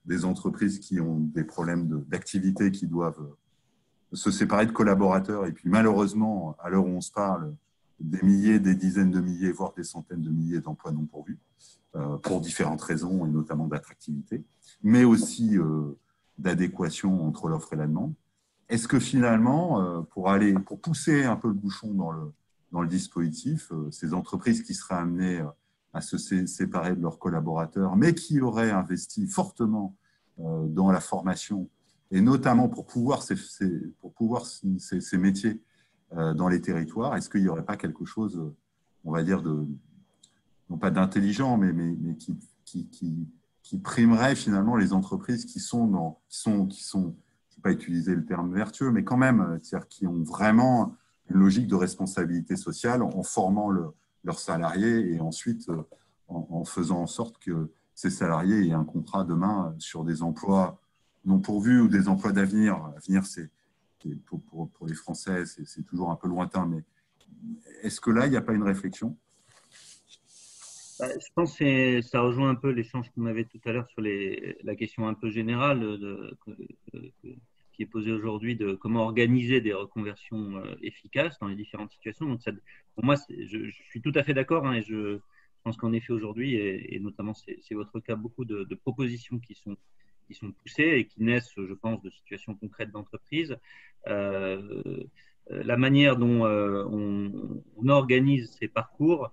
des entreprises qui ont des problèmes d'activité, qui doivent se séparer de collaborateurs. Et puis, malheureusement, à l'heure où on se parle, des milliers, des dizaines de milliers, voire des centaines de milliers d'emplois non pourvus, pour différentes raisons, et notamment d'attractivité, mais aussi d'adéquation entre l'offre et la demande. Est-ce que finalement, pour pousser un peu le bouchon dans le dispositif, ces entreprises qui seraient amenées à se séparer de leurs collaborateurs, mais qui auraient investi fortement dans la formation, et notamment pour pouvoir ces métiers dans les territoires, est-ce qu'il n'y aurait pas quelque chose, on va dire, non pas d'intelligent, mais qui primerait finalement les entreprises qui sont, je ne vais pas utiliser le terme vertueux, mais quand même, c'est-à-dire qui ont vraiment une logique de responsabilité sociale en formant leurs salariés et ensuite en faisant en sorte que ces salariés aient un contrat demain sur des emplois non pourvus ou des emplois d'avenir. L'avenir, pour les Français, c'est toujours un peu lointain, mais est-ce que là, il n'y a pas une réflexion ? Je pense que ça rejoint un peu l'échange qu'on avait tout à l'heure sur la question un peu générale qui est posée aujourd'hui de comment organiser des reconversions efficaces dans les différentes situations. Donc pour moi, je suis tout à fait d'accord, et je pense qu'en effet aujourd'hui, et notamment c'est votre cas, beaucoup de propositions qui sont poussées et qui naissent, je pense, de situations concrètes d'entreprise. La manière dont on organise ces parcours,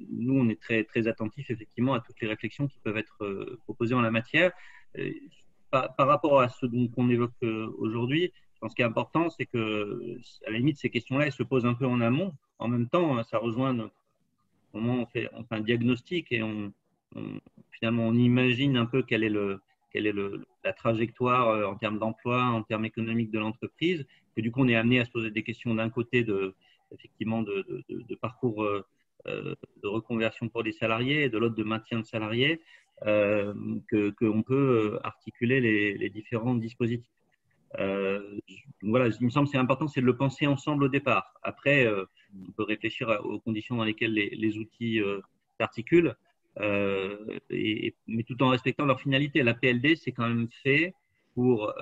nous, on est très, très attentifs effectivement à toutes les réflexions qui peuvent être proposées en la matière. Par rapport à ce qu'on évoque aujourd'hui, je pense qu'il est important, c'est que, à la limite, ces questions-là, elles se posent un peu en amont. En même temps, ça rejoint au moment où on fait un diagnostic et finalement, on imagine un peu quelle est la trajectoire en termes d'emploi, en termes économiques de l'entreprise. Et du coup, on est amené à se poser des questions d'un côté effectivement de parcours de reconversion pour les salariés et de l'autre de maintien de salariés, qu'on peut articuler les différents dispositifs. Voilà, il me semble que c'est important, c'est de le penser ensemble au départ. Après, on peut réfléchir aux conditions dans lesquelles les outils s'articulent, mais tout en respectant leur finalité. La PLD, c'est quand même fait pour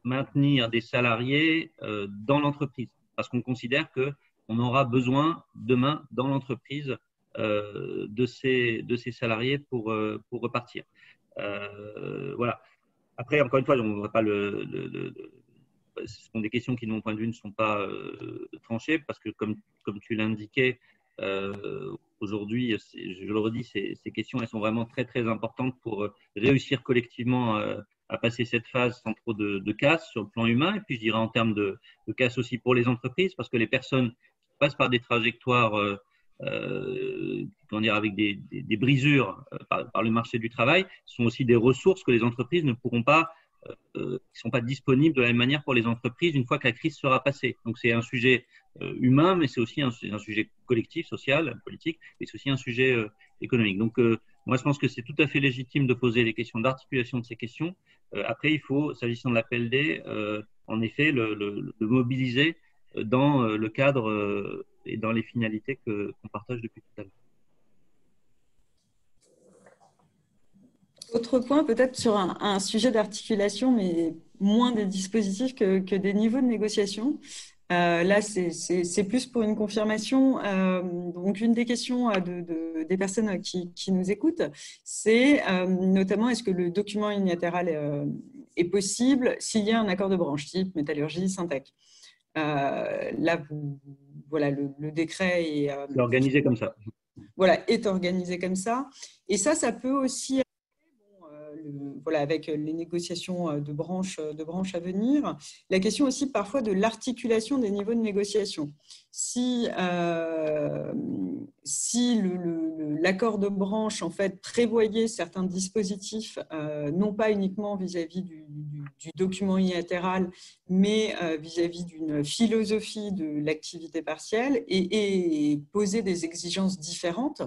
maintenir des salariés dans l'entreprise, parce qu'on considère qu'on aura besoin demain dans l'entreprise de ces salariés pour repartir. Voilà. Après, encore une fois, on ne va pas ce sont des questions qui, de mon point de vue, ne sont pas tranchées, parce que comme tu l'indiquais, aujourd'hui, je le redis, ces questions, elles sont vraiment très, très importantes pour réussir collectivement à passer cette phase sans trop de casse sur le plan humain. Et puis, je dirais en termes de casse aussi pour les entreprises, parce que les personnes qui passent par des trajectoires avec des brisures par le marché du travail sont aussi des ressources que les entreprises ne pourront pas, qui ne sont pas disponibles de la même manière pour les entreprises une fois que la crise sera passée. Donc, c'est un sujet humain, mais c'est aussi un sujet collectif, social, politique, et c'est aussi un sujet économique. Donc, moi, je pense que c'est tout à fait légitime de poser les questions d'articulation de ces questions. Après, il faut, s'agissant de la PLD, en effet, le mobiliser dans le cadre et dans les finalités qu'on partage depuis tout à l'heure. Autre point, peut-être sur un sujet d'articulation, mais moins des dispositifs que des niveaux de négociation. Là, c'est plus pour une confirmation. Donc, une des questions des personnes qui nous écoutent, c'est notamment est-ce que le document unilatéral est possible s'il y a un accord de branche, type métallurgie, Syntec. Là, voilà, le décret est organisé comme ça. Voilà, est organisé comme ça. Et ça peut aussi, voilà, avec les négociations de branches à venir, la question aussi parfois de l'articulation des niveaux de négociation. Si l'accord de branche en fait prévoyait certains dispositifs, non pas uniquement vis-à-vis du document unilatéral, mais vis-à-vis d'une philosophie de l'activité partielle et poser des exigences différentes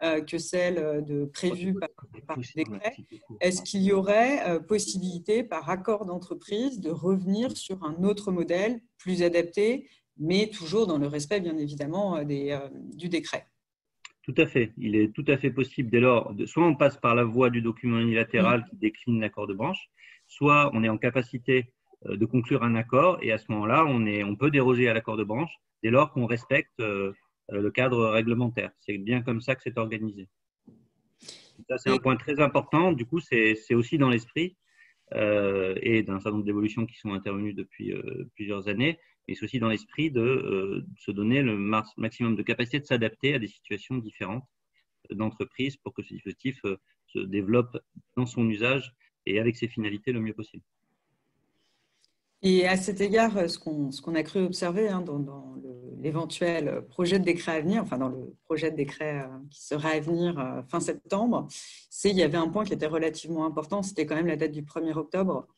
que celles prévues par décret, est-ce qu'il y aurait possibilité par accord d'entreprise de revenir sur un autre modèle plus adapté, mais toujours dans le respect, bien évidemment, du décret? Tout à fait. Il est tout à fait possible dès lors, soit on passe par la voie du document unilatéral qui décline l'accord de branche, soit on est en capacité de conclure un accord. Et à ce moment-là, on peut déroger à l'accord de branche dès lors qu'on respecte le cadre réglementaire. C'est bien comme ça que c'est organisé. Ça, c'est un point très important. Du coup, c'est aussi dans l'esprit et d'un certain nombre d'évolutions qui sont intervenues depuis plusieurs années. Et c'est aussi dans l'esprit de se donner le maximum de capacité de s'adapter à des situations différentes d'entreprise pour que ce dispositif se développe dans son usage et avec ses finalités le mieux possible. Et à cet égard, ce qu'on a cru observer dans l'éventuel projet de décret à venir, enfin dans le projet de décret qui sera à venir fin septembre, c'est qu'il y avait un point qui était relativement important, c'était quand même la date du 1er octobre,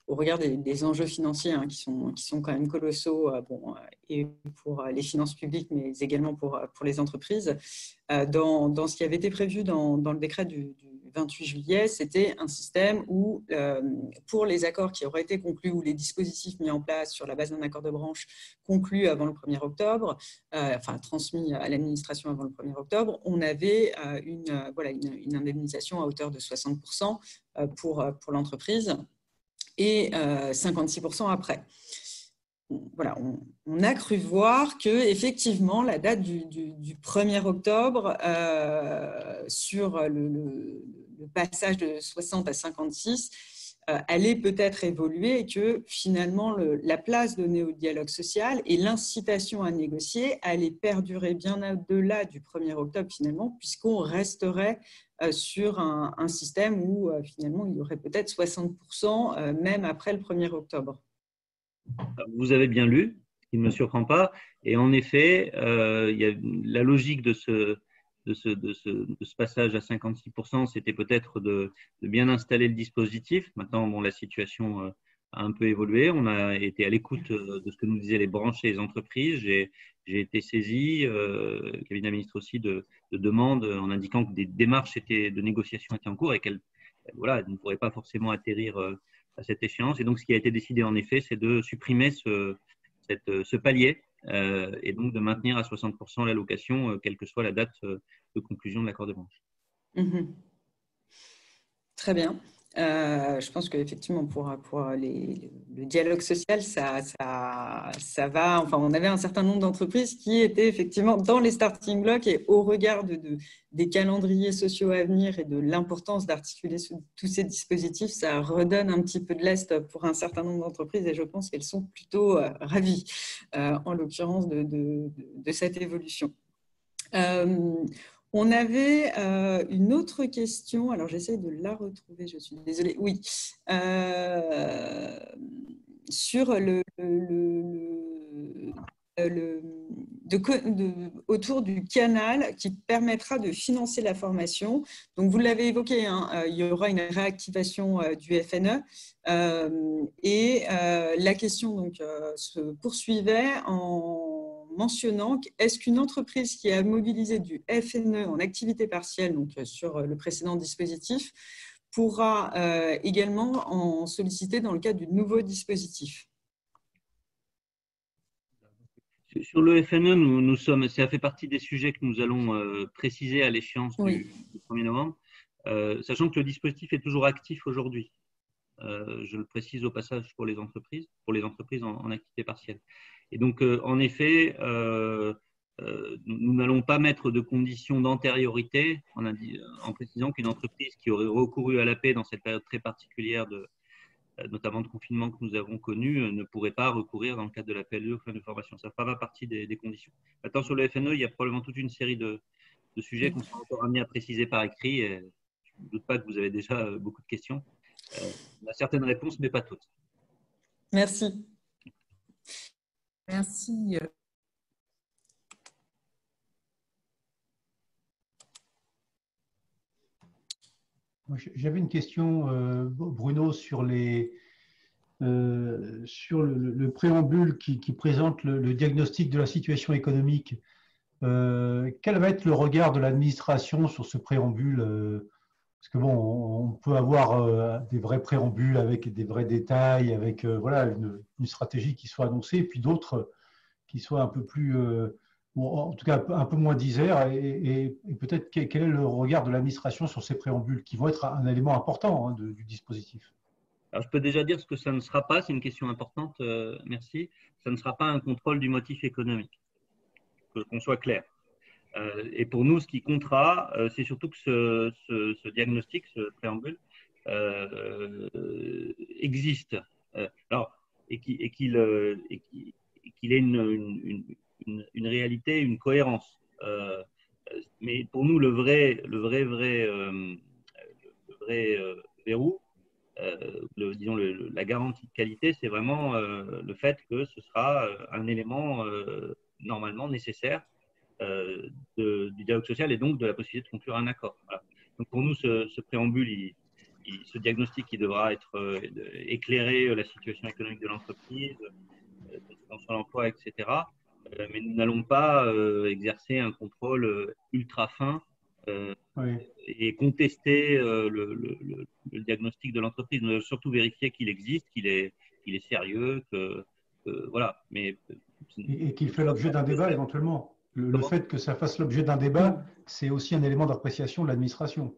au regard des enjeux financiers qui sont quand même colossaux, et pour les finances publiques, mais également pour les entreprises. Dans ce qui avait été prévu dans le décret du 28 juillet, c'était un système où, pour les accords qui auraient été conclus ou les dispositifs mis en place sur la base d'un accord de branche conclu avant le 1er octobre, transmis à l'administration avant le 1er octobre, on avait une indemnisation à hauteur de 60% pour l'entreprise et 56% après. Voilà, on a cru voir que effectivement la date du 1er octobre sur le passage de 60 à 56 allait peut-être évoluer et que finalement la place donnée au dialogue social et l'incitation à négocier allait perdurer bien au-delà du 1er octobre finalement, puisqu'on resterait sur un système où finalement il y aurait peut-être 60% même après le 1er octobre. Vous avez bien lu, ce qui ne me surprend pas. Et en effet, il y a la logique de ce passage à 56%, c'était peut-être de bien installer le dispositif. Maintenant, la situation a un peu évolué. On a été à l'écoute de ce que nous disaient les branches et les entreprises. J'ai été saisi, le cabinet ministre aussi, de demandes en indiquant que des démarches de négociation étaient en cours et qu'elles ne pourraient pas forcément atterrir à cette échéance. Et donc, ce qui a été décidé, en effet, c'est de supprimer ce palier et donc de maintenir à 60% l'allocation, quelle que soit la date de conclusion de l'accord de branche. Très bien. Je pense qu'effectivement, pour le dialogue social, ça va. Enfin, on avait un certain nombre d'entreprises qui étaient effectivement dans les starting blocks et au regard des calendriers sociaux à venir et de l'importance d'articuler tous ces dispositifs, ça redonne un petit peu de lest pour un certain nombre d'entreprises et je pense qu'elles sont plutôt ravies, en l'occurrence, de cette évolution. On avait une autre question, alors j'essaie de la retrouver, je suis désolée, oui, sur autour du canal qui permettra de financer la formation. Donc, vous l'avez évoqué, il y aura une réactivation du FNE et la question donc, se poursuivait en mentionnant est-ce qu'une entreprise qui a mobilisé du FNE en activité partielle, donc sur le précédent dispositif, pourra également en solliciter dans le cadre du nouveau dispositif? Sur le FNE, ça fait partie des sujets que nous allons préciser à l'échéance du 1er novembre, sachant que le dispositif est toujours actif aujourd'hui. Je le précise au passage pour les entreprises en activité partielle. Et donc, en effet, nous n'allons pas mettre de conditions d'antériorité en précisant qu'une entreprise qui aurait recouru à l'AP dans cette période très particulière, notamment de confinement que nous avons connu, ne pourrait pas recourir dans le cadre de la PLE au fin de formation. Ça ne fait pas partie des conditions. Maintenant, sur le FNE, il y a probablement toute une série de sujets qu'on sera encore amenés à préciser par écrit. Et je ne doute pas que vous avez déjà beaucoup de questions. On a certaines réponses, mais pas toutes. Merci. Merci. J'avais une question, Bruno, sur le préambule qui présente le diagnostic de la situation économique. Quel va être le regard de l'administration sur ce préambule? Parce que on peut avoir des vrais préambules avec des vrais détails, avec une stratégie qui soit annoncée, et puis d'autres qui soient un peu plus, en tout cas un peu moins disert. Et peut-être quel est le regard de l'administration sur ces préambules qui vont être un élément important du dispositif? Alors, je peux déjà dire ce que ça ne sera pas, c'est une question importante, merci. Ça ne sera pas un contrôle du motif économique, qu'on soit clair. Et pour nous, ce qui comptera, c'est surtout que ce diagnostic, ce préambule, existe. Et qu'il ait une réalité, une cohérence. Mais pour nous, le vrai verrou, disons la garantie de qualité, c'est vraiment le fait que ce sera un élément normalement nécessaire du dialogue social et donc de la possibilité de conclure un accord. Voilà. Donc pour nous, ce préambule, ce diagnostic, il devra éclairer la situation économique de l'entreprise, sur l'emploi, etc. Mais nous n'allons pas exercer un contrôle ultra fin Oui. et contester le diagnostic de l'entreprise. Nous devons surtout vérifier qu'il existe, qu'il est sérieux, voilà. Mais, et qu'il fait l'objet d'un débat éventuellement. Le fait que ça fasse l'objet d'un débat, c'est aussi un élément d'appréciation de l'administration.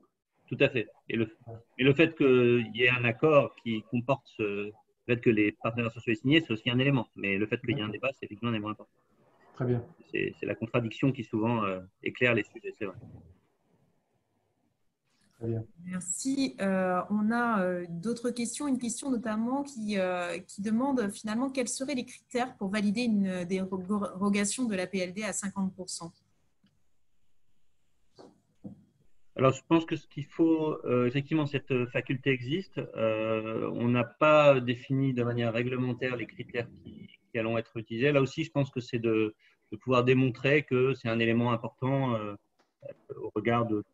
Tout à fait. Et le fait qu'il y ait un accord qui comporte le fait que les partenaires sociaux aient signé, c'est aussi un élément. Mais le fait qu'il y ait un débat, c'est effectivement un élément important. Très bien. C'est la contradiction qui souvent éclaire les sujets, c'est vrai. Très bien. Merci. On a d'autres questions. Une question notamment qui demande finalement quels seraient les critères pour valider une dérogation de la PLD à 50%. Alors, je pense que ce qu'il faut, effectivement, cette faculté existe. On n'a pas défini de manière réglementaire les critères qui allont être utilisés. Là aussi, je pense que c'est de pouvoir démontrer que c'est un élément important au regard de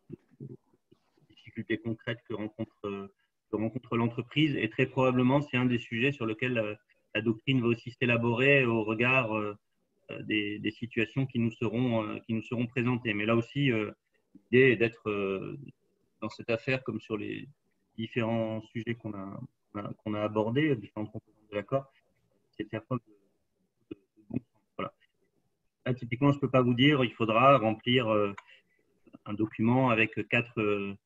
difficultés concrètes que rencontre l'entreprise. Et très probablement, c'est un des sujets sur lesquels la doctrine va aussi s'élaborer au regard des situations qui nous seront présentées. Mais là aussi, l'idée est d'être dans cette affaire comme sur les différents sujets qu'on a abordés, différentes composantes de l'accord, c'est de faire preuve de bon sens. Voilà. Là, typiquement, je ne peux pas vous dire, il faudra remplir un document avec quatre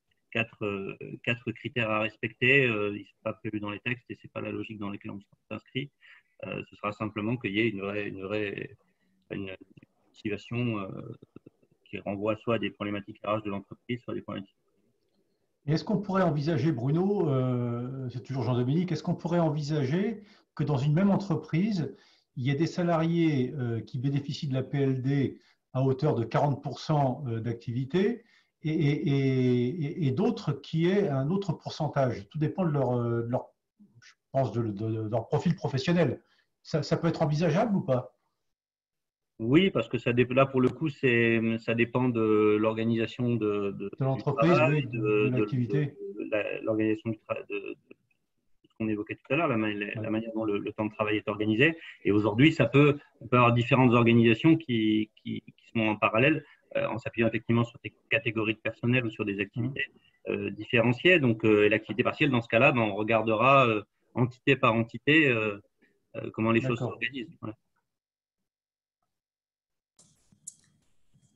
critères à respecter. Ils ne sont pas prévus dans les textes et ce n'est pas la logique dans laquelle on s'inscrit. Ce sera simplement qu'il y ait une motivation qui renvoie soit à des problématiques RH de l'entreprise, soit à des problématiques. Est-ce qu'on pourrait envisager, Bruno, c'est toujours Jean-Dominique, est-ce qu'on pourrait envisager que dans une même entreprise, il y ait des salariés qui bénéficient de la PLD à hauteur de 40% d'activité et d'autres qui aient un autre pourcentage? Tout dépend de leur je pense, de leur profil professionnel. Ça peut être envisageable ou pas? Oui, parce que là, pour le coup, ça dépend de l'organisation de l'entreprise, oui, de l'activité. L'organisation de ce qu'on évoquait tout à l'heure, la manière dont le temps de travail est organisé. Et aujourd'hui, on peut avoir différentes organisations qui sont en parallèle, en s'appuyant effectivement sur des catégories de personnel ou sur des activités différenciées. Donc, l'activité partielle, dans ce cas-là, on regardera entité par entité comment les choses s'organisent. Voilà.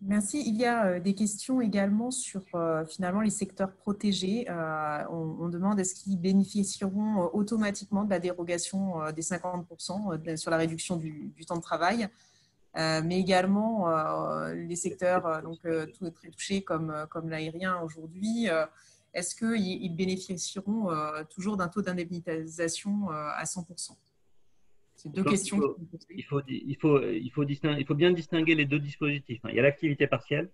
Merci. Il y a des questions également sur finalement les secteurs protégés. On demande est-ce qu'ils bénéficieront automatiquement de la dérogation des 50% sur la réduction du temps de travail, mais également les secteurs très touchés comme l'aérien aujourd'hui. Est-ce qu'ils bénéficieront toujours d'un taux d'indemnisation à 100%? C'est deux questions. Il faut bien distinguer les deux dispositifs. Il y a l'activité partielle,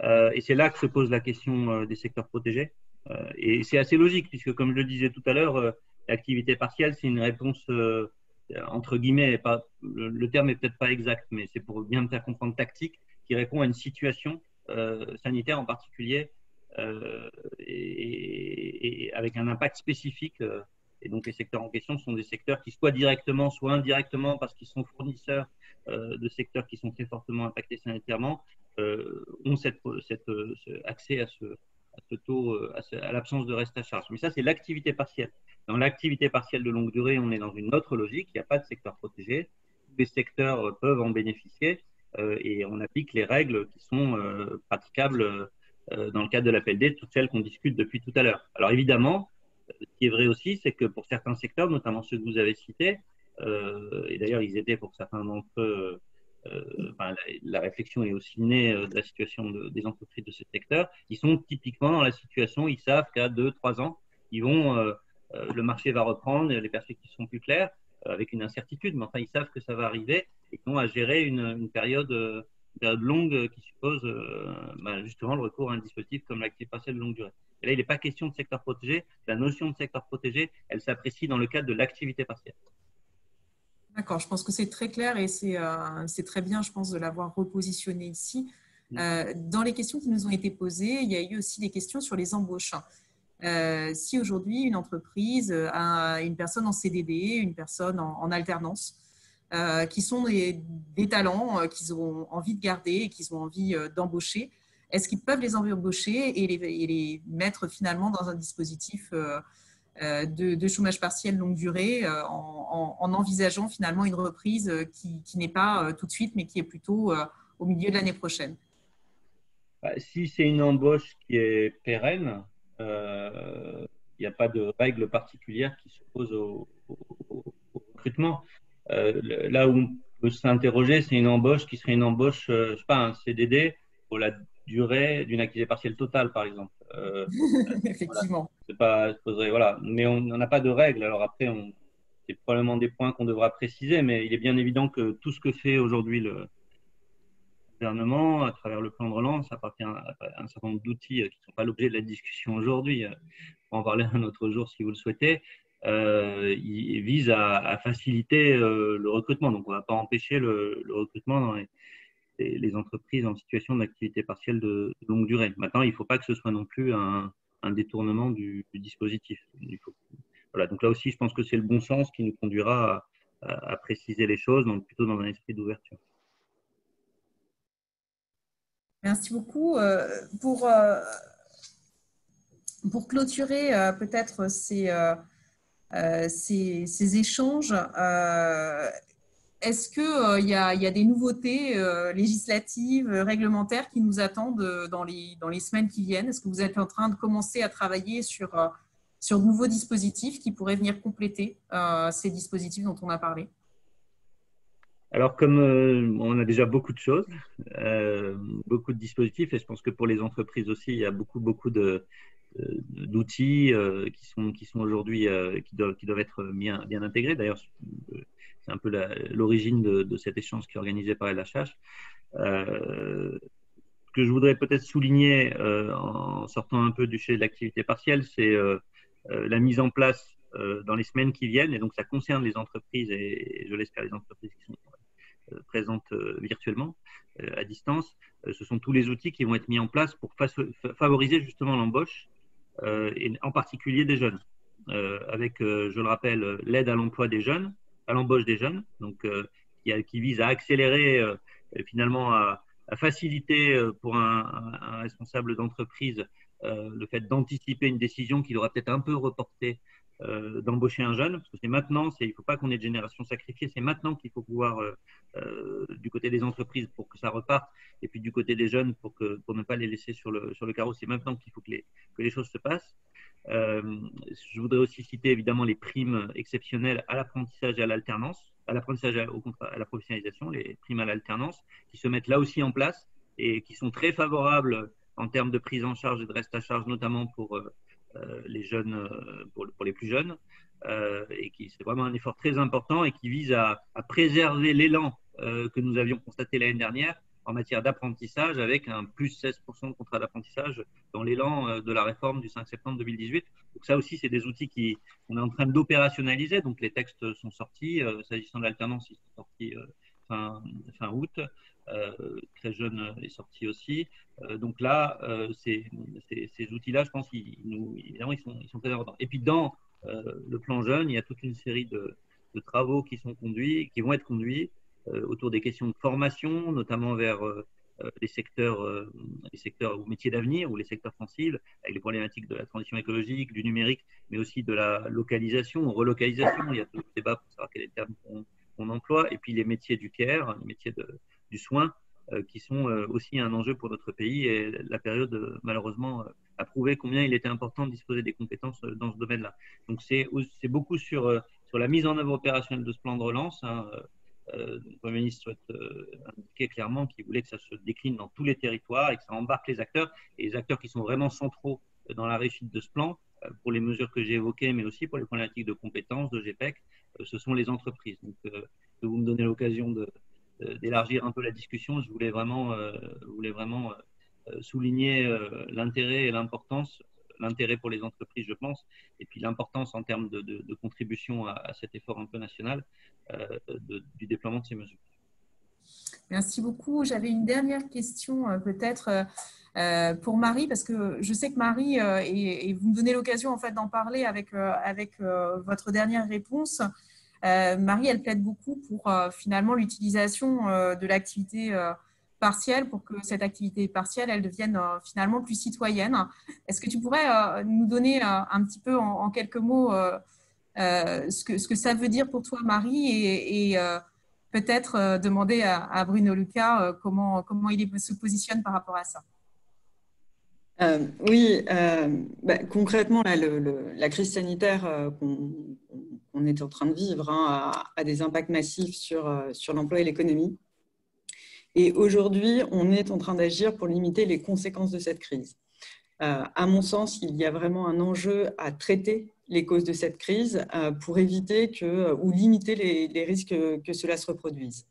et c'est là que se pose la question des secteurs protégés. Et c'est assez logique, puisque comme je le disais tout à l'heure, l'activité partielle, c'est une réponse, entre guillemets, le terme n'est peut-être pas exact, mais c'est pour bien me faire comprendre tactique, qui répond à une situation sanitaire en particulier, et avec un impact spécifique. Et donc, les secteurs en question sont des secteurs qui, soit directement, soit indirectement, parce qu'ils sont fournisseurs de secteurs qui sont très fortement impactés sanitairement, ont accès à ce taux, à l'absence de reste à charge. Mais ça, c'est l'activité partielle. Dans l'activité partielle de longue durée, on est dans une autre logique. Il n'y a pas de secteur protégé. Tous les secteurs peuvent en bénéficier et on applique les règles qui sont praticables dans le cadre de la PLD, toutes celles qu'on discute depuis tout à l'heure. Alors, évidemment, Ce qui est vrai aussi, c'est que pour certains secteurs, notamment ceux que vous avez cités, et d'ailleurs ils étaient pour certains d'entre eux, la réflexion est aussi née de la situation des entreprises de ce secteur, ils sont typiquement dans la situation, ils savent qu'à 2-3 ans, le marché va reprendre, les perspectives sont plus claires, avec une incertitude, mais enfin ils savent que ça va arriver et qu'ils ont à gérer une période longue qui suppose justement le recours à un dispositif comme l'activité partielle de longue durée. Et là, il n'est pas question de secteur protégé. La notion de secteur protégé, elle s'apprécie dans le cadre de l'activité partielle. D'accord, je pense que c'est très clair et c'est très bien, je pense, de l'avoir repositionné ici. Dans les questions qui nous ont été posées, il y a eu aussi des questions sur les embauches. Si aujourd'hui, une entreprise a une personne en CDD, une personne en alternance, qui sont des talents qu'ils ont envie de garder et qu'ils ont envie d'embaucher, est-ce qu'ils peuvent les embaucher et les mettre finalement dans un dispositif de chômage partiel longue durée en envisageant finalement une reprise qui n'est pas tout de suite, mais qui est plutôt au milieu de l'année prochaine? Si c'est une embauche qui est pérenne, il n'y a pas de règles particulières qui s'opposent au recrutement. Là où on peut s'interroger, c'est une embauche qui serait une embauche, je sais pas, un CDD pour la durée d'une activité partielle totale, par exemple. Effectivement. Voilà. Mais on n'en a pas de règles. Alors après, c'est probablement des points qu'on devra préciser, mais il est bien évident que tout ce que fait aujourd'hui le gouvernement, à travers le plan de relance, appartient à un certain nombre d'outils qui ne sont pas l'objet de la discussion aujourd'hui. On va en parler un autre jour si vous le souhaitez. Il vise à faciliter le recrutement. Donc, on ne va pas empêcher le recrutement dans les entreprises en situation d'activité partielle de longue durée. Maintenant, il ne faut pas que ce soit non plus un détournement du dispositif. Voilà. Donc là aussi, je pense que c'est le bon sens qui nous conduira à préciser les choses, donc plutôt dans un esprit d'ouverture. Merci beaucoup. Pour clôturer peut-être ces échanges, est-ce qu'il y a des nouveautés législatives, réglementaires qui nous attendent dans les semaines qui viennent? Est-ce que vous êtes en train de commencer à travailler sur de nouveaux dispositifs qui pourraient venir compléter ces dispositifs dont on a parlé? Alors, comme on a déjà beaucoup de choses, beaucoup de dispositifs, et je pense que pour les entreprises aussi, il y a beaucoup d'outils qui sont aujourd'hui, qui doivent être bien intégrés. D'ailleurs, c'est un peu l'origine de cet échange qui est organisé par LHH. Ce que je voudrais peut-être souligner en sortant un peu du sujet de l'activité partielle, c'est la mise en place dans les semaines qui viennent, et donc ça concerne les entreprises et je l'espère les entreprises qui sont présentes virtuellement, à distance. Ce sont tous les outils qui vont être mis en place pour favoriser justement l'embauche, et en particulier des jeunes, avec, je le rappelle, l'aide à l'emploi des jeunes, à l'embauche des jeunes, donc qui vise à accélérer, finalement à faciliter pour un responsable d'entreprise le fait d'anticiper une décision qu'il aura peut-être un peu reportée, d'embaucher un jeune, parce que c'est maintenant, il ne faut pas qu'on ait de génération sacrifiée, c'est maintenant qu'il faut pouvoir, du côté des entreprises pour que ça reparte, et puis du côté des jeunes pour ne pas les laisser sur le carreau, c'est maintenant qu'il faut que les choses se passent. Je voudrais aussi citer évidemment les primes exceptionnelles à l'apprentissage et à l'alternance, à l'apprentissage à la professionnalisation, les primes à l'alternance, qui se mettent là aussi en place et qui sont très favorables en termes de prise en charge et de reste à charge, notamment pour les jeunes, pour les plus jeunes, et qui c'est vraiment un effort très important et qui vise à préserver l'élan que nous avions constaté l'année dernière en matière d'apprentissage, avec un plus 16% de contrats d'apprentissage dans l'élan de la réforme du 5 septembre 2018. Donc ça aussi, c'est des outils qu'on est en train d'opérationnaliser. Donc les textes sont sortis. S'agissant de l'alternance, ils sont sortis fin août. Très jeune est sorti aussi. Donc là, ces outils-là, je pense, évidemment, ils sont très importants. Et puis dans le plan jeune, il y a toute une série de travaux qui vont être conduits autour des questions de formation, notamment vers les secteurs ou métiers d'avenir ou les secteurs sensibles, avec les problématiques de la transition écologique, du numérique, mais aussi de la localisation ou relocalisation. Il y a tout le débat pour savoir quel est le terme qu'on emploie. Et puis les métiers du care, les métiers du soin, qui sont aussi un enjeu pour notre pays. Et la période, malheureusement, a prouvé combien il était important de disposer des compétences dans ce domaine-là. Donc, c'est beaucoup sur la mise en œuvre opérationnelle de ce plan de relance. Le Premier ministre souhaite indiquer clairement qu'il voulait que ça se décline dans tous les territoires et que ça embarque les acteurs. Et les acteurs qui sont vraiment centraux dans la réussite de ce plan, pour les mesures que j'ai évoquées, mais aussi pour les problématiques de compétences, de GPEC, ce sont les entreprises. Donc, vous me donnez l'occasion d'élargir un peu la discussion. Je voulais vraiment souligner l'intérêt et l'importance, l'intérêt pour les entreprises, je pense, et puis l'importance en termes de contribution à cet effort un peu national du déploiement de ces mesures. Merci beaucoup. J'avais une dernière question peut-être pour Marie, parce que je sais que Marie, et vous me donnez l'occasion en fait d'en parler avec votre dernière réponse, Marie, elle plaide beaucoup pour finalement l'utilisation de l'activité partielle pour que cette activité partielle, elle devienne finalement plus citoyenne. Est-ce que tu pourrais nous donner un petit peu en quelques mots ce que ça veut dire pour toi, Marie, et peut-être demander à Bruno Lucas comment il se positionne par rapport à ça. Oui, concrètement, là, la crise sanitaire qu'on est en train de vivre a des impacts massifs sur l'emploi et l'économie. Et aujourd'hui, on est en train d'agir pour limiter les conséquences de cette crise. À mon sens, il y a vraiment un enjeu à traiter les causes de cette crise pour éviter ou limiter les risques que cela se reproduise.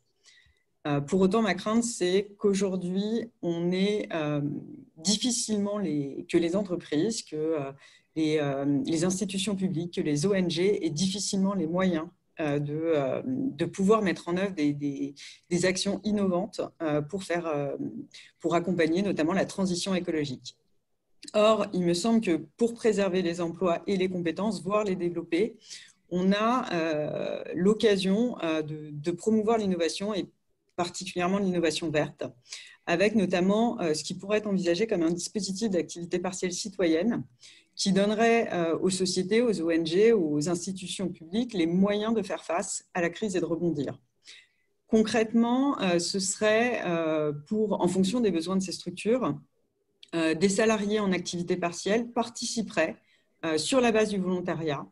Pour autant, ma crainte, c'est qu'aujourd'hui, on ait difficilement que les entreprises, que les institutions publiques, que les ONG aient difficilement les moyens de pouvoir mettre en œuvre des actions innovantes pour accompagner notamment la transition écologique. Or, il me semble que pour préserver les emplois et les compétences, voire les développer, on a l'occasion de promouvoir l'innovation et particulièrement l'innovation verte, avec notamment ce qui pourrait être envisagé comme un dispositif d'activité partielle citoyenne qui donnerait aux sociétés, aux ONG, aux institutions publiques les moyens de faire face à la crise et de rebondir. Concrètement, ce serait en fonction des besoins de ces structures, des salariés en activité partielle participeraient sur la base du volontariat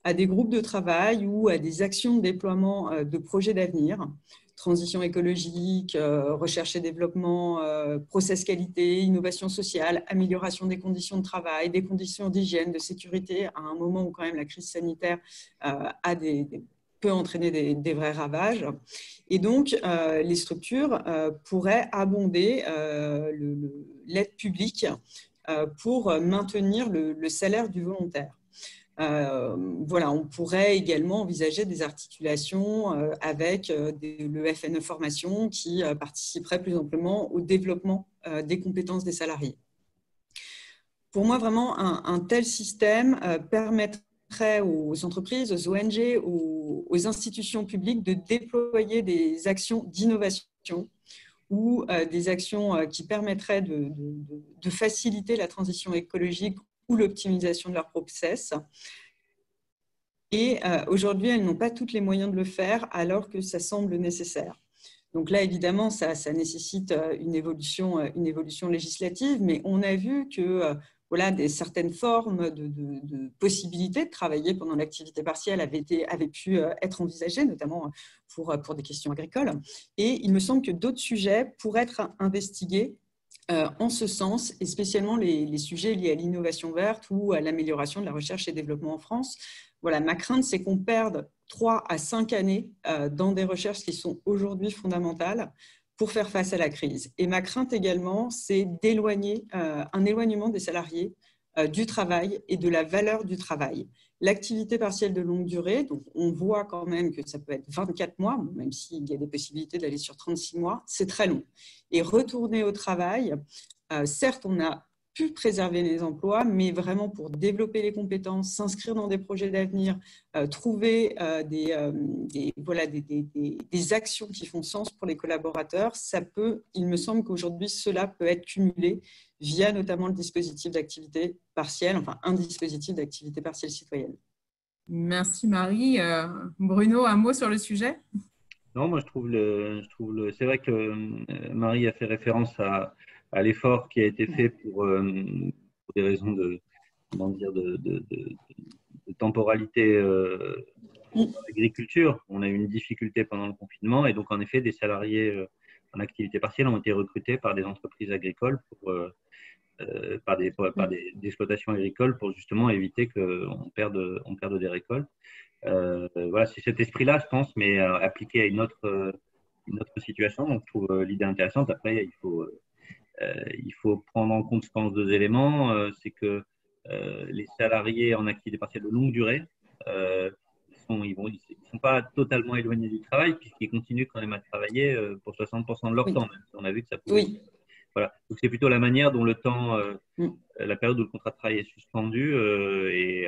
à des groupes de travail ou à des actions de déploiement de projets d'avenir, transition écologique, recherche et développement, process qualité, innovation sociale, amélioration des conditions de travail, des conditions d'hygiène, de sécurité, à un moment où quand même la crise sanitaire peut entraîner des vrais ravages. Et donc, les structures pourraient abonder l'aide publique pour maintenir le salaire du volontaire. Voilà, on pourrait également envisager des articulations avec le FNE Formation qui participerait plus amplement au développement des compétences des salariés. Pour moi, vraiment, un tel système permettrait aux entreprises, aux ONG, aux institutions publiques de déployer des actions d'innovation ou des actions qui permettraient de faciliter la transition écologique ou l'optimisation de leurs process. Et aujourd'hui, elles n'ont pas tous les moyens de le faire alors que ça semble nécessaire. Donc là, évidemment, ça nécessite une évolution législative, mais on a vu que voilà, certaines formes de possibilités de travailler pendant l'activité partielle avaient pu être envisagées, notamment pour des questions agricoles. Et il me semble que d'autres sujets pourraient être investigués en ce sens, et spécialement les sujets liés à l'innovation verte ou à l'amélioration de la recherche et développement en France. Voilà, ma crainte, c'est qu'on perde 3 à 5 années dans des recherches qui sont aujourd'hui fondamentales pour faire face à la crise. Et ma crainte également, c'est un éloignement des salariés du travail et de la valeur du travail. L'activité partielle de longue durée, donc on voit quand même que ça peut être 24 mois, même s'il y a des possibilités d'aller sur 36 mois, c'est très long. Et retourner au travail, certes, on a pu préserver les emplois, mais vraiment pour développer les compétences, s'inscrire dans des projets d'avenir, trouver des actions qui font sens pour les collaborateurs, il me semble qu'aujourd'hui, cela peut être cumulé via notamment le dispositif d'activité partielle, enfin un dispositif d'activité partielle citoyenne. Merci Marie. Bruno, un mot sur le sujet ? Non, moi je trouve c'est vrai que Marie a fait référence à l'effort qui a été fait pour des raisons comment dire, de temporalité dans l'agriculture. On a eu une difficulté pendant le confinement et donc en effet des salariés en activité partielle ont été recrutés par des entreprises agricoles par des exploitations agricoles pour justement éviter qu'on perde des récoltes. Voilà, c'est cet esprit-là, je pense, mais appliqué à une autre situation. Donc, je trouve l'idée intéressante. Après, il faut prendre en compte, je pense, deux éléments. C'est que les salariés en activité partielle de longue durée, ils sont pas totalement éloignés du travail puisqu'ils continuent quand même à travailler pour 60% de leur temps. Même si on a vu que ça pouvait. Oui. Voilà. Donc, c'est plutôt la manière dont le temps, la période où le contrat de travail est suspendu et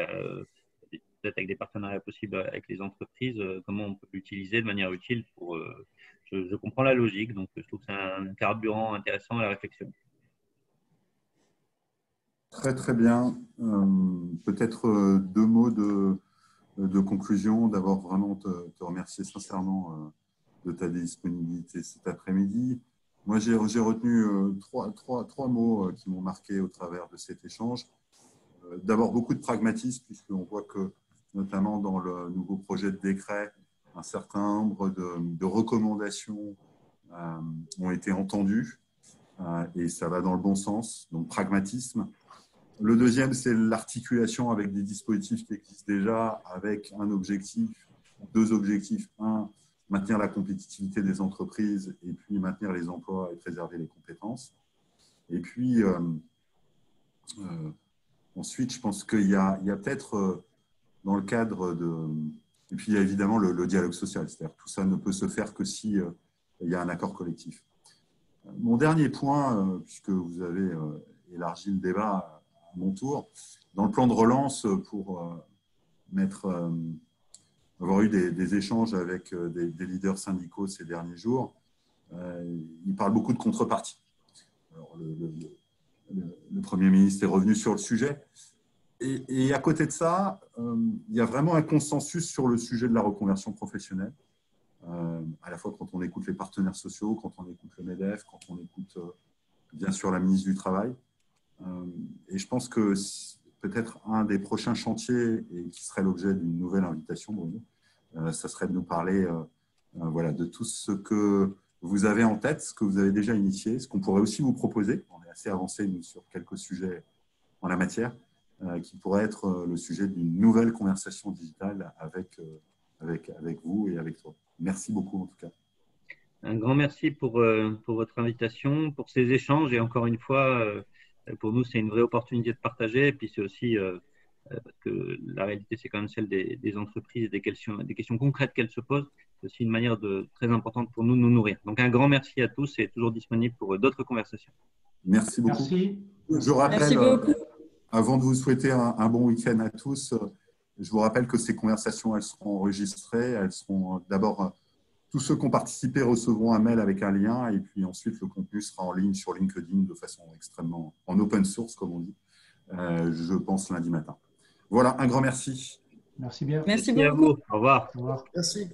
peut-être avec des partenariats possibles avec les entreprises, comment on peut l'utiliser de manière utile pour. Je comprends la logique, donc je trouve que c'est un carburant intéressant à la réflexion. Très, très bien. Peut-être deux mots de conclusion. D'abord, vraiment te remercier sincèrement de ta disponibilité cet après-midi. Moi, j'ai retenu trois mots qui m'ont marqué au travers de cet échange. D'abord, beaucoup de pragmatisme, puisqu'on voit que, notamment dans le nouveau projet de décret, un certain nombre de recommandations ont été entendues et ça va dans le bon sens, donc pragmatisme. Le deuxième, c'est l'articulation avec des dispositifs qui existent déjà, avec un objectif, deux objectifs. Un, maintenir la compétitivité des entreprises et puis maintenir les emplois et préserver les compétences. Et puis, ensuite, je pense qu'il y a peut-être dans le cadre de… Et puis, il y a évidemment le dialogue social. C'est-à-dire que tout ça ne peut se faire que si il y a un accord collectif. Mon dernier point, puisque vous avez élargi le débat à mon tour, dans le plan de relance pour avoir eu des échanges avec des leaders syndicaux ces derniers jours, il parle beaucoup de contrepartie. Alors, le Premier ministre est revenu sur le sujet. Et à côté de ça, il y a vraiment un consensus sur le sujet de la reconversion professionnelle, à la fois quand on écoute les partenaires sociaux, quand on écoute le MEDEF, quand on écoute bien sûr la ministre du Travail. Et je pense que peut-être un des prochains chantiers, et qui serait l'objet d'une nouvelle invitation, Bruno, ça serait de nous parler voilà, de tout ce que vous avez en tête, ce que vous avez déjà initié, ce qu'on pourrait aussi vous proposer. On est assez avancé, nous, sur quelques sujets en la matière, qui pourrait être le sujet d'une nouvelle conversation digitale avec vous et avec toi. Merci beaucoup, en tout cas. Un grand merci pour votre invitation, pour ces échanges. Et encore une fois, pour nous, c'est une vraie opportunité de partager. Et puis, c'est aussi, parce que la réalité, c'est quand même celle des entreprises, des questions concrètes qu'elles se posent. C'est aussi une manière très importante pour nous de nous nourrir. Donc, un grand merci à tous et toujours disponible pour d'autres conversations. Merci beaucoup. Merci. Je rappelle, avant de vous souhaiter un bon week-end à tous, je vous rappelle que ces conversations, elles seront enregistrées. Elles seront d'abord, tous ceux qui ont participé recevront un mail avec un lien et puis ensuite, le contenu sera en ligne sur LinkedIn de façon extrêmement en open source, comme on dit, je pense lundi matin. Voilà, un grand merci. Merci bien. Merci Merci à beaucoup. vous. Au revoir. Au revoir. Merci.